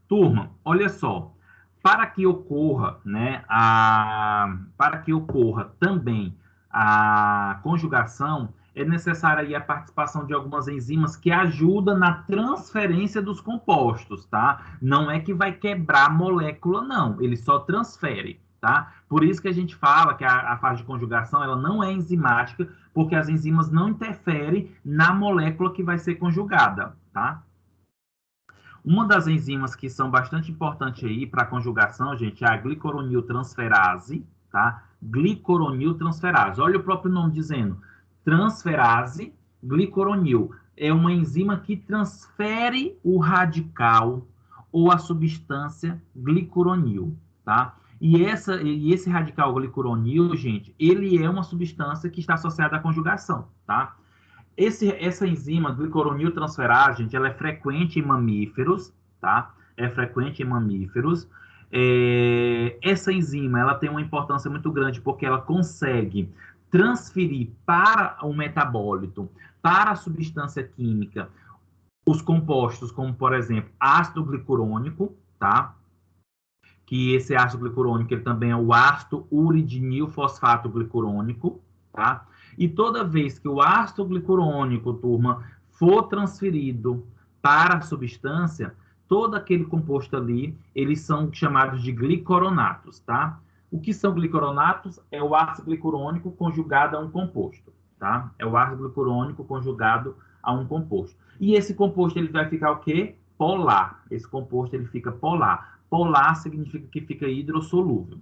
Turma, olha só, para que ocorra, né, para que ocorra também a conjugação, é necessária aí a participação de algumas enzimas que ajudam na transferência dos compostos, tá? Não é que vai quebrar a molécula, não, ele só transfere, tá? Por isso que a gente fala que a fase de conjugação, ela não é enzimática, porque as enzimas não interferem na molécula que vai ser conjugada, tá? Uma das enzimas que são bastante importantes aí para a conjugação, gente, é a glicoroniltransferase, tá? Glicoroniltransferase. Olha o próprio nome dizendo. Transferase glicoronil. É uma enzima que transfere o radical ou a substância glicoronil, tá? E esse radical glicoronil, gente, ele é uma substância que está associada à conjugação, tá? Essa enzima glicoroniltransferase, gente, ela é frequente em mamíferos, tá? É frequente em mamíferos. Essa enzima ela tem uma importância muito grande porque ela consegue transferir para o metabólito, para a substância química, os compostos, como, por exemplo, ácido glicurônico, tá? Que esse ácido glicurônico ele também é o ácido uridinilfosfato glicurônico, tá? E toda vez que o ácido glicurônico, turma, for transferido para a substância, todo aquele composto ali, eles são chamados de glicoronatos, tá? O que são glicoronatos? É o ácido glicurônico conjugado a um composto, tá? É o ácido glicurônico conjugado a um composto. E esse composto ele vai ficar o quê? Polar. Esse composto ele fica polar. Polar significa que fica hidrossolúvel.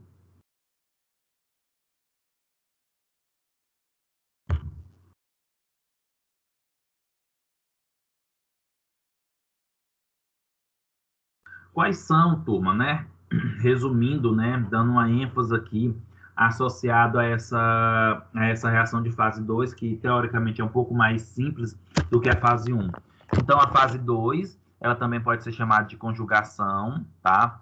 Quais são, turma, né? Resumindo, né? Dando uma ênfase aqui, associado a essa reação de fase 2, que teoricamente é um pouco mais simples do que a fase 1. Então, a fase 2, ela também pode ser chamada de conjugação, tá?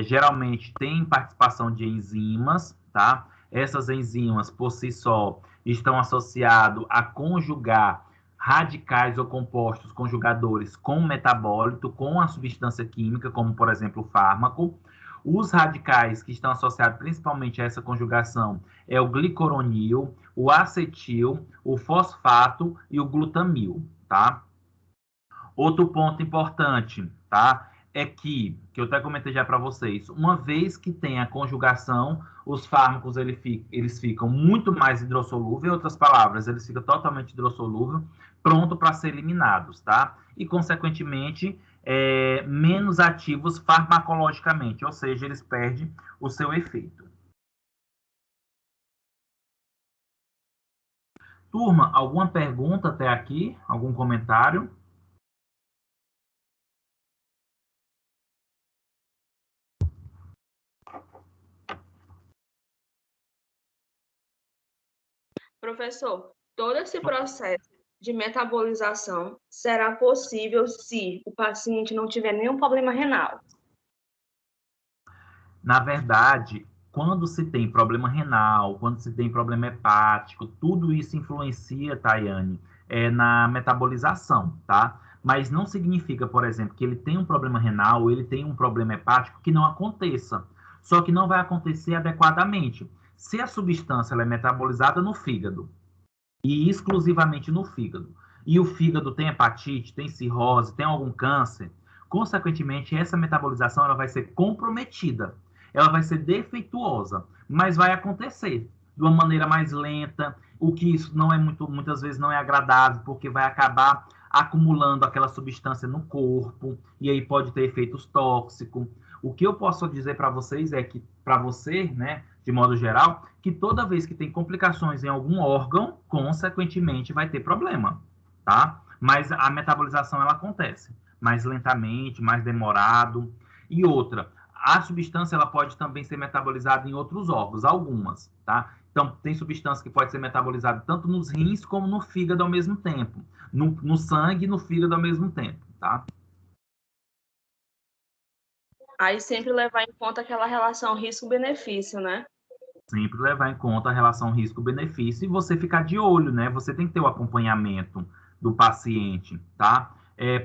Geralmente tem participação de enzimas, tá? Essas enzimas, por si só, estão associadas a conjugar radicais ou compostos conjugadores com metabólito, com a substância química, como, por exemplo, o fármaco. Os radicais que estão associados principalmente a essa conjugação é o glicoronil, o acetil, o fosfato e o glutamil, tá? Outro ponto importante, tá? É que eu até comentei já para vocês, uma vez que tem a conjugação, os fármacos eles ficam muito mais hidrossolúveis, em outras palavras, eles ficam totalmente hidrossolúveis, pronto para ser eliminados, tá? E, consequentemente, menos ativos farmacologicamente, ou seja, eles perdem o seu efeito. Turma, alguma pergunta até aqui? Algum comentário? Professor, todo esse processo de metabolização será possível se o paciente não tiver nenhum problema renal? Na verdade, quando se tem problema renal, quando se tem problema hepático, tudo isso influencia, Tayane, na metabolização, tá? Mas não significa, por exemplo, que ele tem um problema renal ou ele tem um problema hepático que não aconteça. Só que não vai acontecer adequadamente. Se a substância ela é metabolizada no fígado, e exclusivamente no fígado, e o fígado tem hepatite, tem cirrose, tem algum câncer, consequentemente, essa metabolização ela vai ser comprometida, ela vai ser defeituosa, mas vai acontecer de uma maneira mais lenta, o que isso não é muitas vezes não é agradável, porque vai acabar acumulando aquela substância no corpo, e aí pode ter efeitos tóxicos. O que eu posso dizer para vocês é que, para você, né, de modo geral, que toda vez que tem complicações em algum órgão, consequentemente vai ter problema, tá? Mas a metabolização ela acontece mais lentamente, mais demorado. E outra, a substância ela pode também ser metabolizada em outros órgãos, algumas, tá? Então, tem substância que pode ser metabolizada tanto nos rins como no fígado ao mesmo tempo, no sangue e no fígado ao mesmo tempo, tá? Aí sempre levar em conta aquela relação risco-benefício, né? Sempre levar em conta a relação risco-benefício e você ficar de olho, né? Você tem que ter o acompanhamento do paciente, tá?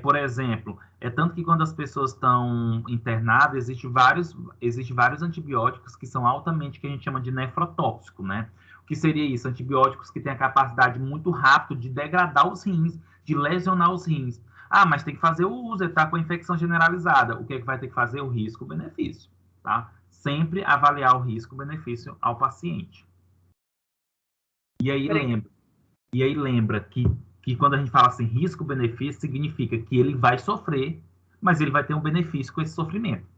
Por exemplo, tanto que quando as pessoas estão internadas, existe vários antibióticos que são altamente, que a gente chama de nefrotóxico, né? O que seria isso? Antibióticos que têm a capacidade muito rápida de degradar os rins, de lesionar os rins. Ah, mas tem que fazer o uso, ele está com a infecção generalizada. O que é que vai ter que fazer? O risco-benefício, tá? Sempre avaliar o risco-benefício ao paciente. E aí lembra que quando a gente fala assim, risco-benefício, significa que ele vai sofrer, mas ele vai ter um benefício com esse sofrimento.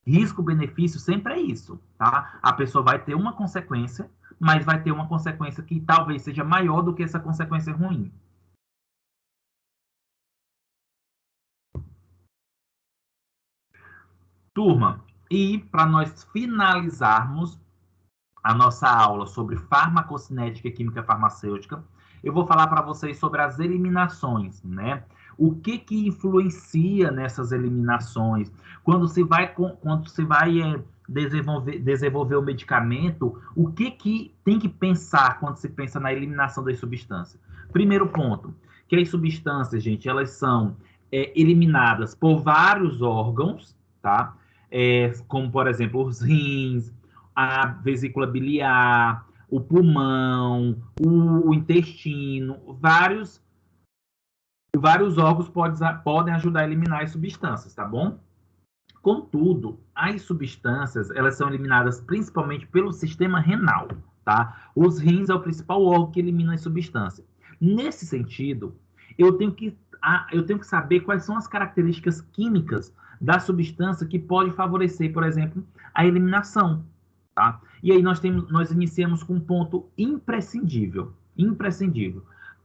Risco-benefício sempre é isso, tá? A pessoa vai ter uma consequência, mas vai ter uma consequência que talvez seja maior do que essa consequência ruim. Turma, e para nós finalizarmos a nossa aula sobre farmacocinética e química farmacêutica, eu vou falar para vocês sobre as eliminações, né? o que influencia nessas eliminações? Quando se vai desenvolver o medicamento, o que tem que pensar quando se pensa na eliminação das substâncias? Primeiro ponto, que as substâncias, gente, elas são eliminadas por vários órgãos, tá? Como, por exemplo, os rins, a vesícula biliar, o pulmão, o intestino, vários órgãos podem ajudar a eliminar as substâncias, tá bom? Contudo, as substâncias, elas são eliminadas principalmente pelo sistema renal, tá? Os rins é o principal órgão que elimina as substâncias. Nesse sentido, eu tenho que saber quais são as características químicas da substância que pode favorecer, por exemplo, a eliminação, tá? E aí nós iniciamos com um ponto imprescindível.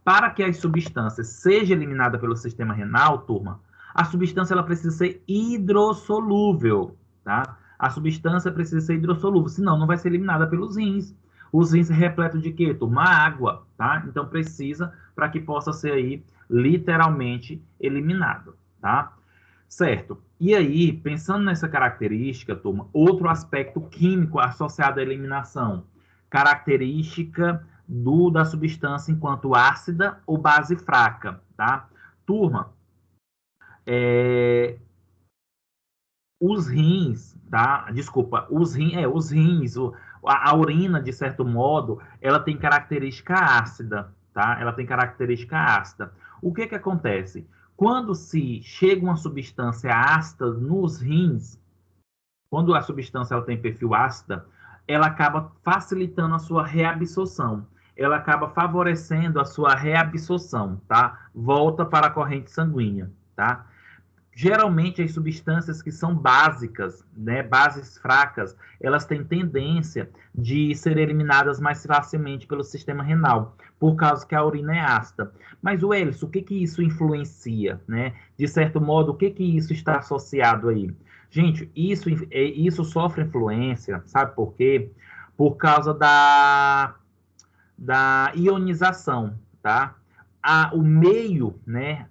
Para que as substâncias sejam eliminadas pelo sistema renal, turma, a substância ela precisa ser hidrossolúvel, tá? A substância precisa ser hidrossolúvel, senão não vai ser eliminada pelos rins. Os rins repletos de quê? Turma, água, tá? Então precisa para que possa ser aí literalmente eliminado, tá? Certo. E aí, pensando nessa característica, turma, outro aspecto químico associado à eliminação, característica da substância enquanto ácida ou base fraca, tá? Turma, os rins, tá? Desculpa, os rins, a urina, de certo modo, ela tem característica ácida, tá? Ela tem característica ácida. O que acontece? Quando se chega uma substância ácida nos rins, quando a substância ela tem perfil ácida, ela acaba facilitando a sua reabsorção. Ela acaba favorecendo a sua reabsorção, tá? Volta para a corrente sanguínea, tá? Geralmente, as substâncias que são básicas, né, bases fracas, elas têm tendência de ser eliminadas mais facilmente pelo sistema renal, por causa que a urina é ácida. Mas, Wellington, o que isso influencia, né? De certo modo, o que isso está associado aí? Gente, isso sofre influência, sabe por quê? Por causa da ionização, tá? O meio, né?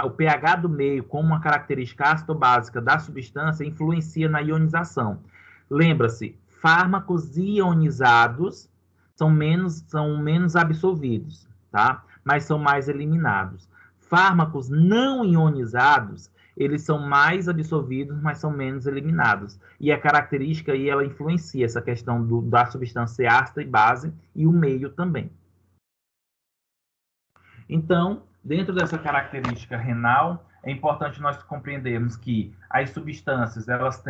O pH do meio, como uma característica ácido-básica da substância, influencia na ionização. Lembra-se, fármacos ionizados são menos absorvidos, tá? Mas são mais eliminados. Fármacos não ionizados, eles são mais absorvidos, mas são menos eliminados. E a característica aí, ela influencia essa questão da substância ácida e base e o meio também. Então, dentro dessa característica renal, é importante nós compreendermos que as substâncias, elas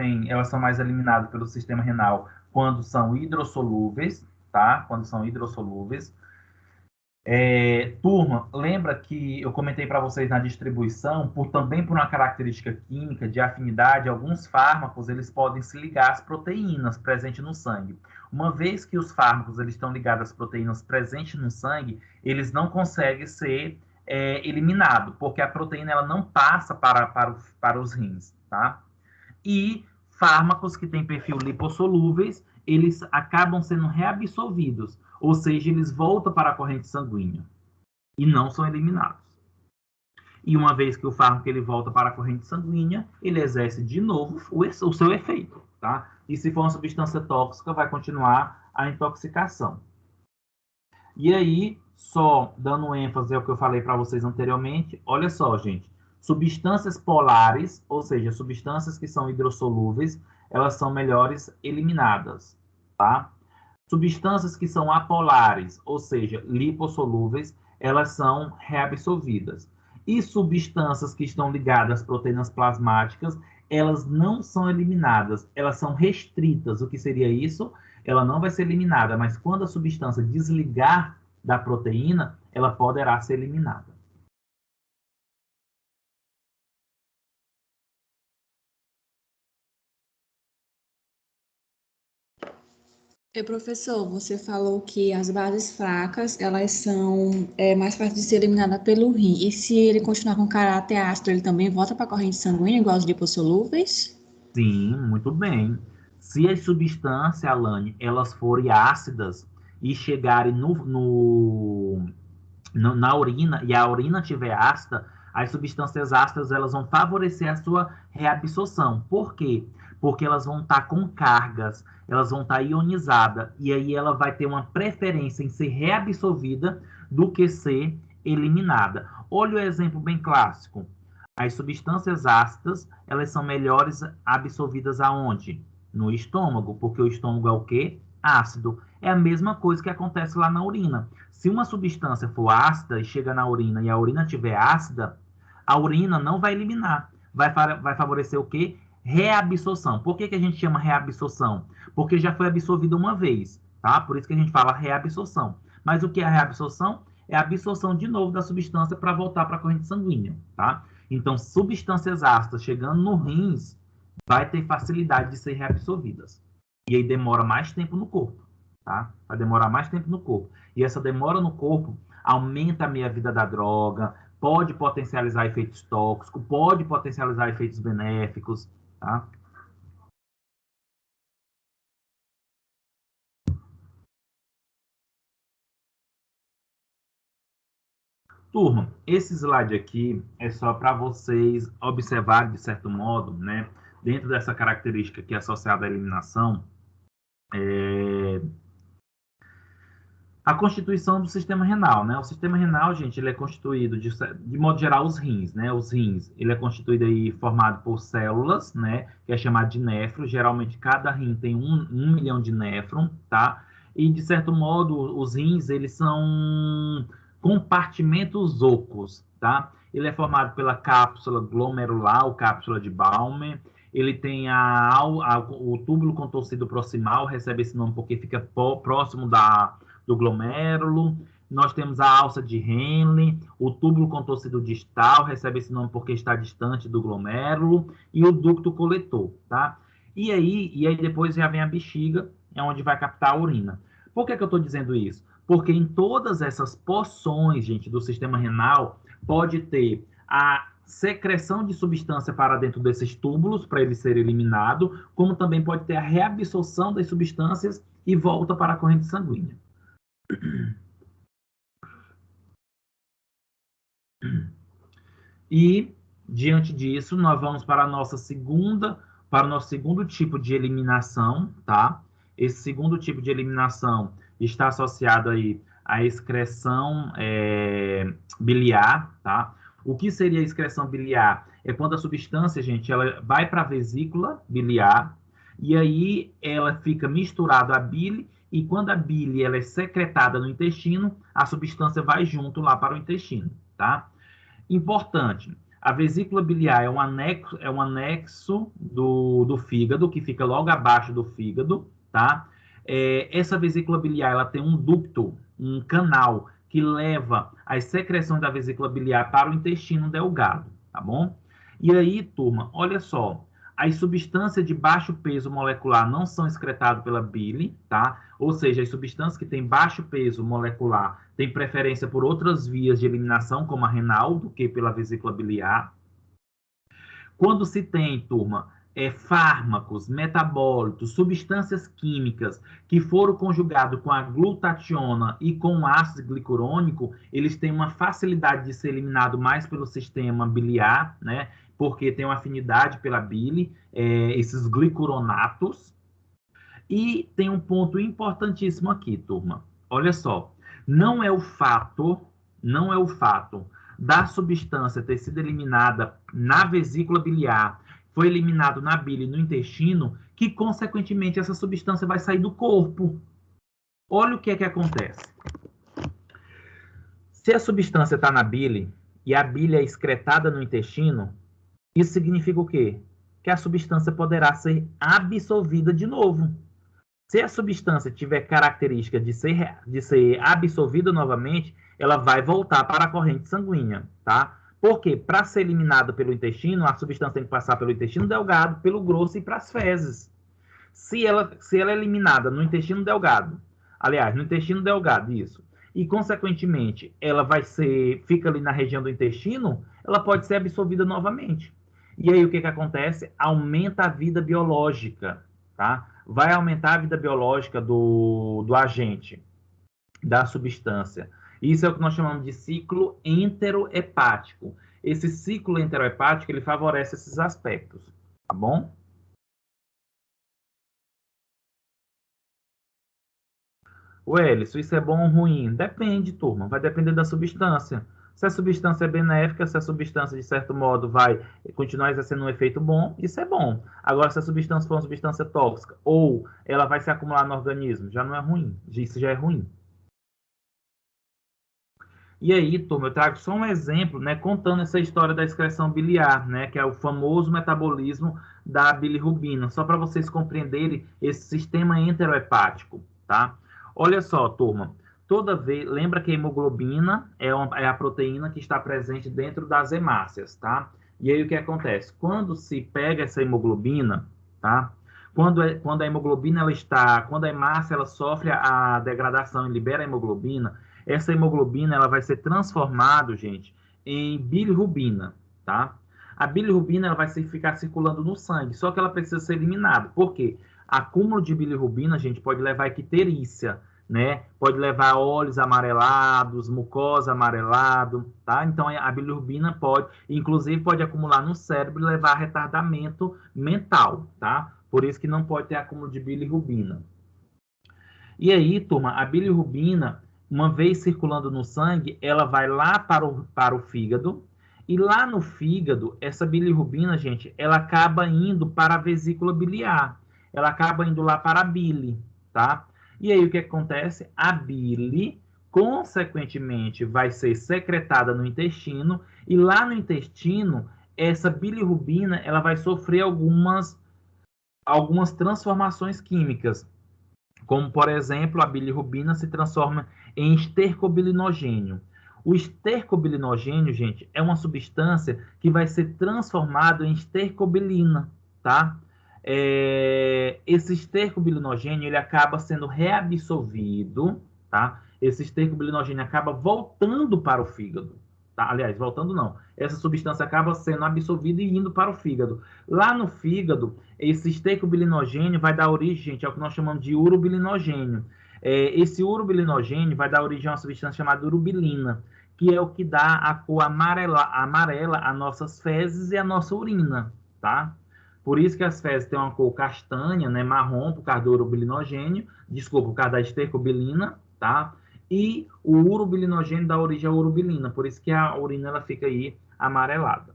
são mais eliminadas pelo sistema renal quando são hidrossolúveis, tá? Quando são hidrossolúveis. Turma, lembra que eu comentei para vocês na distribuição, também por uma característica química de afinidade, alguns fármacos eles podem se ligar às proteínas presentes no sangue. Uma vez que os fármacos eles estão ligados às proteínas presentes no sangue, eles não conseguem ser eliminados, porque a proteína ela não passa para os rins, tá? E fármacos que têm perfil lipossolúveis, eles acabam sendo reabsorvidos, ou seja, eles voltam para a corrente sanguínea e não são eliminados. E uma vez que o fármaco ele volta para a corrente sanguínea, ele exerce de novo o seu efeito, tá? E se for uma substância tóxica, vai continuar a intoxicação. E aí, só dando ênfase ao que eu falei para vocês anteriormente, olha só, gente, substâncias polares, ou seja, substâncias que são hidrossolúveis, elas são melhores eliminadas, tá? Substâncias que são apolares, ou seja, lipossolúveis, elas são reabsorvidas. E substâncias que estão ligadas às proteínas plasmáticas, elas não são eliminadas, elas são restritas. O que seria isso? Ela não vai ser eliminada, mas quando a substância desligar da proteína, ela poderá ser eliminada. Professor, você falou que as bases fracas, elas são mais fáceis de ser eliminadas pelo rim. E se ele continuar com caráter ácido, ele também volta para a corrente sanguínea, igual os lipossolúveis? Sim, muito bem. Se as substâncias, Alane, elas forem ácidas e chegarem na urina, e a urina estiver ácida, As substâncias ácidas, elas vão favorecer a sua reabsorção. Por quê? Porque elas vão estar com cargas, elas vão estar ionizadas, e aí ela vai ter uma preferência em ser reabsorvida do que ser eliminada. Olha o exemplo bem clássico. As substâncias ácidas, elas são melhores absorvidas aonde? No estômago, porque o estômago é o quê? Ácido. É a mesma coisa que acontece lá na urina. Se uma substância for ácida e chega na urina e a urina estiver ácida, a urina não vai eliminar. Vai favorecer o quê? Reabsorção. Por que a gente chama reabsorção? Porque já foi absorvida uma vez, tá? Por isso que a gente fala reabsorção. Mas o que é a reabsorção? É a absorção de novo da substância para voltar para a corrente sanguínea, tá? Então, substâncias ácidas chegando no rins vai ter facilidade de ser reabsorvidas. E aí demora mais tempo no corpo, tá? Vai demorar mais tempo no corpo. E essa demora no corpo aumenta a meia-vida da droga, pode potencializar efeitos tóxicos, pode potencializar efeitos benéficos, tá? Turma, esse slide aqui é só para vocês observarem, de certo modo, né, dentro dessa característica que é associada à eliminação, a constituição do sistema renal, né? O sistema renal, gente, ele é constituído, de modo geral, os rins, né? Os rins, ele é constituído aí, formado por células, né? Que é chamado de néfron. Geralmente, cada rim tem um milhão de néfron, tá? E, de certo modo, os rins, eles são compartimentos ocos, tá? Ele é formado pela cápsula glomerular, ou cápsula de Bowman. Ele tem o túbulo contorcido proximal, recebe esse nome porque fica próximo do glomérulo. Nós temos a alça de Henle, o túbulo contorcido distal, recebe esse nome porque está distante do glomérulo, e o ducto coletor, tá? E aí depois já vem a bexiga, é onde vai captar a urina. Por que eu estou dizendo isso? Porque em todas essas porções, gente, do sistema renal, pode ter a secreção de substância para dentro desses túbulos, para ele ser eliminado, como também pode ter a reabsorção das substâncias e volta para a corrente sanguínea. E, diante disso, nós vamos para o nosso segundo tipo de eliminação, tá? Esse segundo tipo de eliminação está associado aí à excreção biliar, tá? O que seria a excreção biliar? É quando a substância, gente, ela vai para a vesícula biliar e aí ela fica misturada à bile, e quando a bile ela é secretada no intestino, a substância vai junto lá para o intestino, tá? Importante, a vesícula biliar é um anexo do fígado, que fica logo abaixo do fígado, tá? Essa vesícula biliar, ela tem um ducto, um canal, que leva as secreções da vesícula biliar para o intestino delgado, tá bom? E aí, turma, olha só, as substâncias de baixo peso molecular não são excretadas pela bile, tá? Ou seja, as substâncias que têm baixo peso molecular têm preferência por outras vias de eliminação, como a renal, do que pela vesícula biliar. Quando se tem, turma, fármacos, metabólitos, substâncias químicas que foram conjugados com a glutationa e com o ácido glicurônico, eles têm uma facilidade de ser eliminado mais pelo sistema biliar, né? Porque tem uma afinidade pela bile, esses glicuronatos. E tem um ponto importantíssimo aqui, turma. Olha só, não é o fato da substância ter sido eliminada na vesícula biliar, foi eliminado na bile e no intestino, que, consequentemente, essa substância vai sair do corpo. Olha o que é que acontece. Se a substância está na bile e a bile é excretada no intestino, isso significa o quê? Que a substância poderá ser absorvida de novo. Se a substância tiver característica de ser absorvida novamente, ela vai voltar para a corrente sanguínea, tá? Porque para ser eliminada pelo intestino, a substância tem que passar pelo intestino delgado, pelo grosso e para as fezes. Se ela é eliminada no intestino delgado, isso, e consequentemente ela fica ali na região do intestino, ela pode ser absorvida novamente. E aí o que acontece? Aumenta a vida biológica, tá? Vai aumentar a vida biológica do agente, da substância. Isso é o que nós chamamos de ciclo enterohepático. Esse ciclo enterohepático, ele favorece esses aspectos, tá bom? Wellington, isso é bom ou ruim? Depende, turma. Vai depender da substância. Se a substância é benéfica, se a substância, de certo modo, vai continuar exercendo um efeito bom, isso é bom. Agora, se a substância for uma substância tóxica ou ela vai se acumular no organismo, já não é ruim. Isso já é ruim. E aí, turma, eu trago só um exemplo, né, contando essa história da excreção biliar, né, que é o famoso metabolismo da bilirrubina, só para vocês compreenderem esse sistema enterohepático, tá? Olha só, turma, toda vez, lembra que a hemoglobina é a proteína que está presente dentro das hemácias, tá? E aí o que acontece? Quando se pega essa hemoglobina, tá? Quando a hemoglobina quando a hemácia ela sofre a degradação e libera a hemoglobina, essa hemoglobina ela vai ser transformada, gente, em bilirrubina, tá? A bilirrubina ela vai ficar circulando no sangue, só que ela precisa ser eliminada. Por quê? Acúmulo de bilirrubina, gente, pode levar a icterícia, né? Pode levar a olhos amarelados, mucosa amarelado, tá? Então a bilirrubina pode, inclusive pode acumular no cérebro e levar a retardamento mental, tá? Por isso que não pode ter acúmulo de bilirrubina. E aí, turma, a bilirrubina, uma vez circulando no sangue, ela vai lá para o fígado, e lá no fígado, essa bilirrubina, gente, ela acaba indo para a vesícula biliar, ela acaba indo lá para a bile, tá? E aí o que acontece? A bile, consequentemente, vai ser secretada no intestino, e lá no intestino, essa bilirrubina, ela vai sofrer algumas transformações químicas, como, por exemplo, a bilirrubina se transforma em estercobilinogênio. O estercobilinogênio, gente, é uma substância que vai ser transformada em estercobilina, tá? Esse estercobilinogênio, ele acaba sendo reabsorvido, tá? Esse estercobilinogênio acaba voltando para o fígado, tá? Aliás, voltando não. Essa substância acaba sendo absorvida e indo para o fígado. Lá no fígado, esse estercobilinogênio vai dar origem, gente, ao que nós chamamos de urobilinogênio. Esse urobilinogênio vai dar origem a uma substância chamada urobilina, que é o que dá a cor amarela a nossas fezes e a nossa urina, tá? Por isso que as fezes têm uma cor castanha, né, marrom, por causa do urobilinogênio, desculpa, por causa da estercobilina, tá? E o urobilinogênio dá origem à urobilina, por isso que a urina ela fica aí amarelada,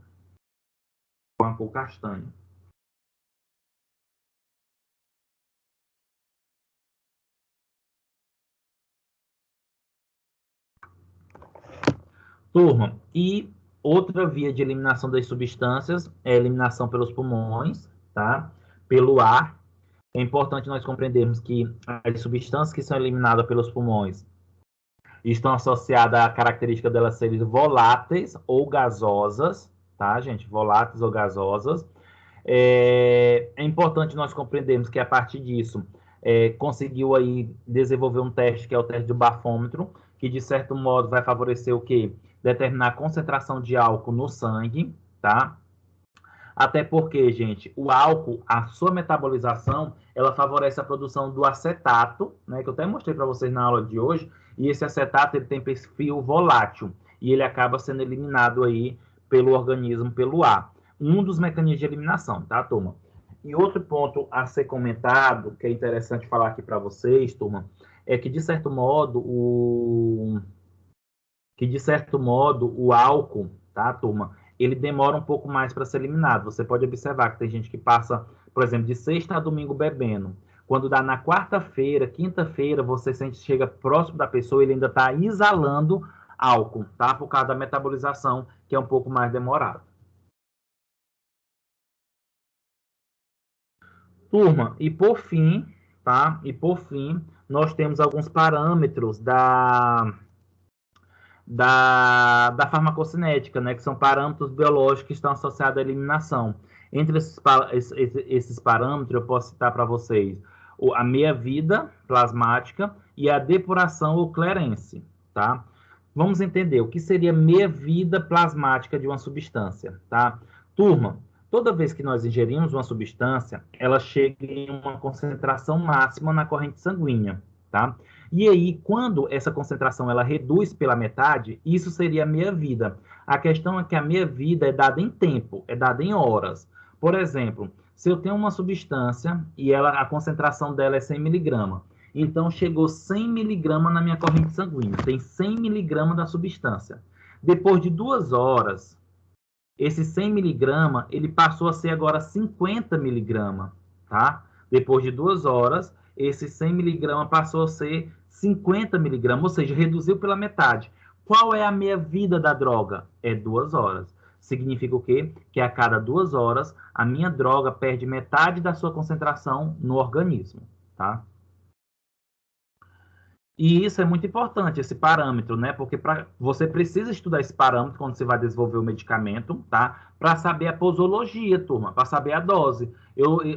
com a cor castanha. Turma, e outra via de eliminação das substâncias é a eliminação pelos pulmões, tá? Pelo ar. É importante nós compreendermos que as substâncias que são eliminadas pelos pulmões estão associadas à característica delas serem voláteis ou gasosas, tá, gente? Voláteis ou gasosas. É importante nós compreendermos que a partir disso conseguiu aí desenvolver um teste que é o teste do bafômetro, que de certo modo vai favorecer o quê? Determinar a concentração de álcool no sangue, tá? Até porque, gente, o álcool, a sua metabolização, ela favorece a produção do acetato, né, que eu até mostrei para vocês na aula de hoje, e esse acetato ele tem perfil volátil, e ele acaba sendo eliminado aí pelo organismo, pelo ar. Um dos mecanismos de eliminação, tá, turma? E outro ponto a ser comentado, que é interessante falar aqui para vocês, turma, é que, de certo modo, o álcool, tá, turma, ele demora um pouco mais para ser eliminado. Você pode observar que tem gente que passa, por exemplo, de sexta a domingo bebendo. Quando dá na quarta-feira, quinta-feira, você chega próximo da pessoa, ele ainda está exalando álcool, tá? Por causa da metabolização, que é um pouco mais demorada. Turma, e por fim, tá? E por fim, nós temos alguns parâmetros da farmacocinética, né, que são parâmetros biológicos que estão associados à eliminação. Entre esses parâmetros, eu posso citar para vocês a meia-vida plasmática e a depuração ou clearance, tá? Vamos entender o que seria meia-vida plasmática de uma substância, tá? Turma, toda vez que nós ingerimos uma substância, ela chega em uma concentração máxima na corrente sanguínea, tá? E aí, quando essa concentração ela reduz pela metade, isso seria a meia-vida. A questão é que a meia-vida é dada em tempo, é dada em horas. Por exemplo, se eu tenho uma substância e a concentração dela é 100 miligramas, então chegou 100 miligramas na minha corrente sanguínea, tem 100 miligramas da substância. Depois de 2 horas, esse 100 miligramas, ele passou a ser agora 50 miligramas, tá? Depois de 2 horas, esse 100 miligramas passou a ser 50 miligramas, ou seja, reduziu pela metade. Qual é a meia-vida da droga? É 2 horas. Significa o quê? Que a cada 2 horas, a minha droga perde metade da sua concentração no organismo, tá? E isso é muito importante, esse parâmetro, né? Porque você precisa estudar esse parâmetro quando você vai desenvolver o medicamento, tá? Para saber a posologia, turma, para saber a dose.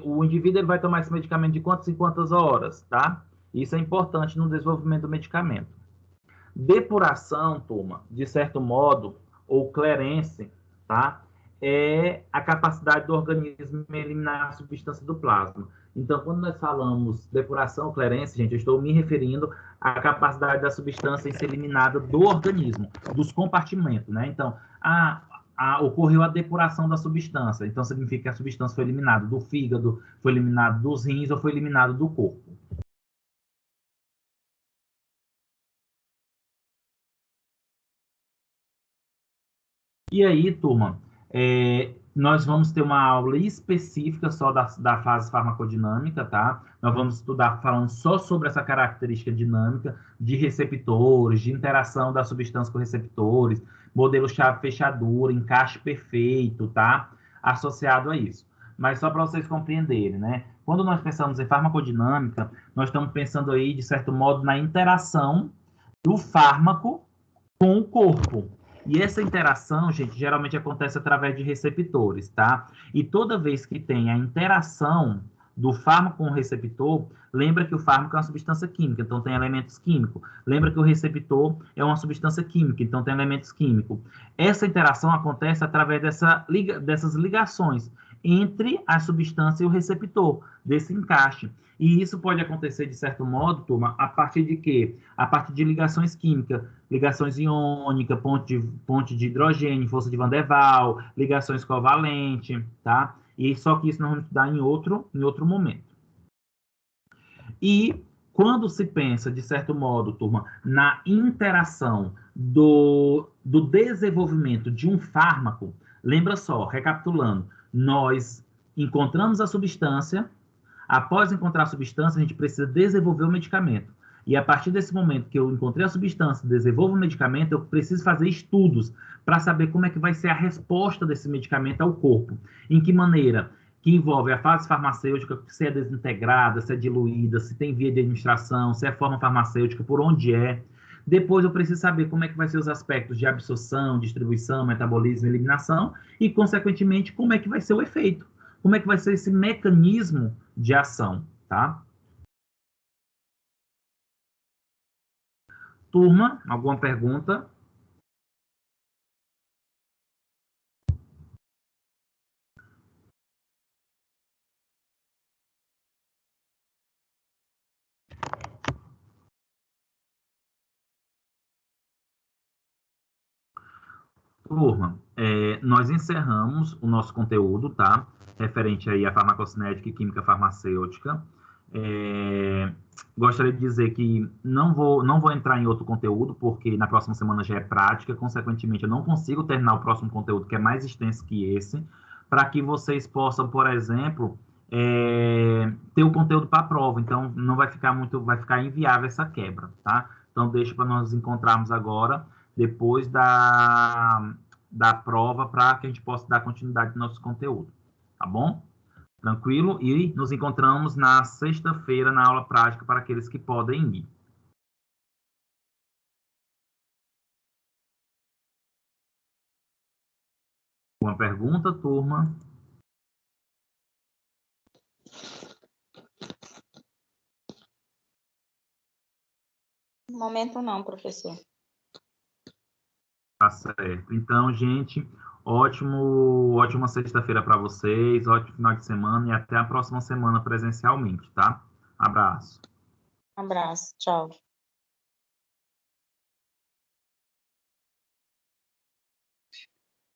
O indivíduo ele vai tomar esse medicamento de quantas em quantas horas, tá? Isso é importante no desenvolvimento do medicamento. Depuração, turma, de certo modo, ou clearance, tá? É a capacidade do organismo em eliminar a substância do plasma. Então, quando nós falamos depuração, clearance, gente, eu estou me referindo à capacidade da substância em ser eliminada do organismo, dos compartimentos, né? Então, ocorreu a depuração da substância. Então, significa que a substância foi eliminada do fígado, foi eliminada dos rins ou foi eliminada do corpo. E aí, turma, nós vamos ter uma aula específica só da fase farmacodinâmica, tá? Nós vamos estudar falando só sobre essa característica dinâmica de receptores, de interação da substância com receptores, modelo chave-fechadura, encaixe perfeito, tá? Associado a isso. Mas só para vocês compreenderem, né? Quando nós pensamos em farmacodinâmica, nós estamos pensando aí, de certo modo, na interação do fármaco com o corpo. E essa interação, gente, geralmente acontece através de receptores, tá? E toda vez que tem a interação do fármaco com o receptor, lembra que o fármaco é uma substância química, então tem elementos químicos. Lembra que o receptor é uma substância química, então tem elementos químicos. Essa interação acontece através dessas ligações entre a substância e o receptor, desse encaixe. E isso pode acontecer, de certo modo, turma, a partir de quê? A partir de ligações químicas, ligações iônicas, ponte de hidrogênio, força de Van der Waals, ligações covalentes, tá? E só que isso nós vamos estudar em outro momento. E quando se pensa, de certo modo, turma, na interação do desenvolvimento de um fármaco, lembra só, recapitulando, nós encontramos a substância. Após encontrar a substância, a gente precisa desenvolver o medicamento. E a partir desse momento que eu encontrei a substância, desenvolvo o medicamento, eu preciso fazer estudos para saber como é que vai ser a resposta desse medicamento ao corpo. Em que maneira? Que envolve a fase farmacêutica, se é desintegrada, se é diluída, se tem via de administração, se é forma farmacêutica, por onde é. Depois eu preciso saber como é que vai ser os aspectos de absorção, distribuição, metabolismo, eliminação e, consequentemente, como é que vai ser o efeito. Como é que vai ser esse mecanismo de ação, tá? Turma, alguma pergunta? Turma, nós encerramos o nosso conteúdo, tá? Referente aí à farmacocinética e química farmacêutica. Gostaria de dizer que não vou entrar em outro conteúdo, porque na próxima semana já é prática, consequentemente eu não consigo terminar o próximo conteúdo, que é mais extenso que esse, para que vocês possam, por exemplo, ter o conteúdo para a prova. Então, não vai ficar inviável essa quebra, tá? Então, deixa para nós nos encontrarmos agora, depois da prova, para que a gente possa dar continuidade no nosso conteúdo, tá bom? Tranquilo? E nos encontramos na sexta-feira na aula prática para aqueles que podem ir. Uma pergunta, turma? No momento não, professor. Tá certo. Então, gente, ótima sexta-feira para vocês, ótimo final de semana e até a próxima semana presencialmente, tá? Abraço. Um abraço, tchau.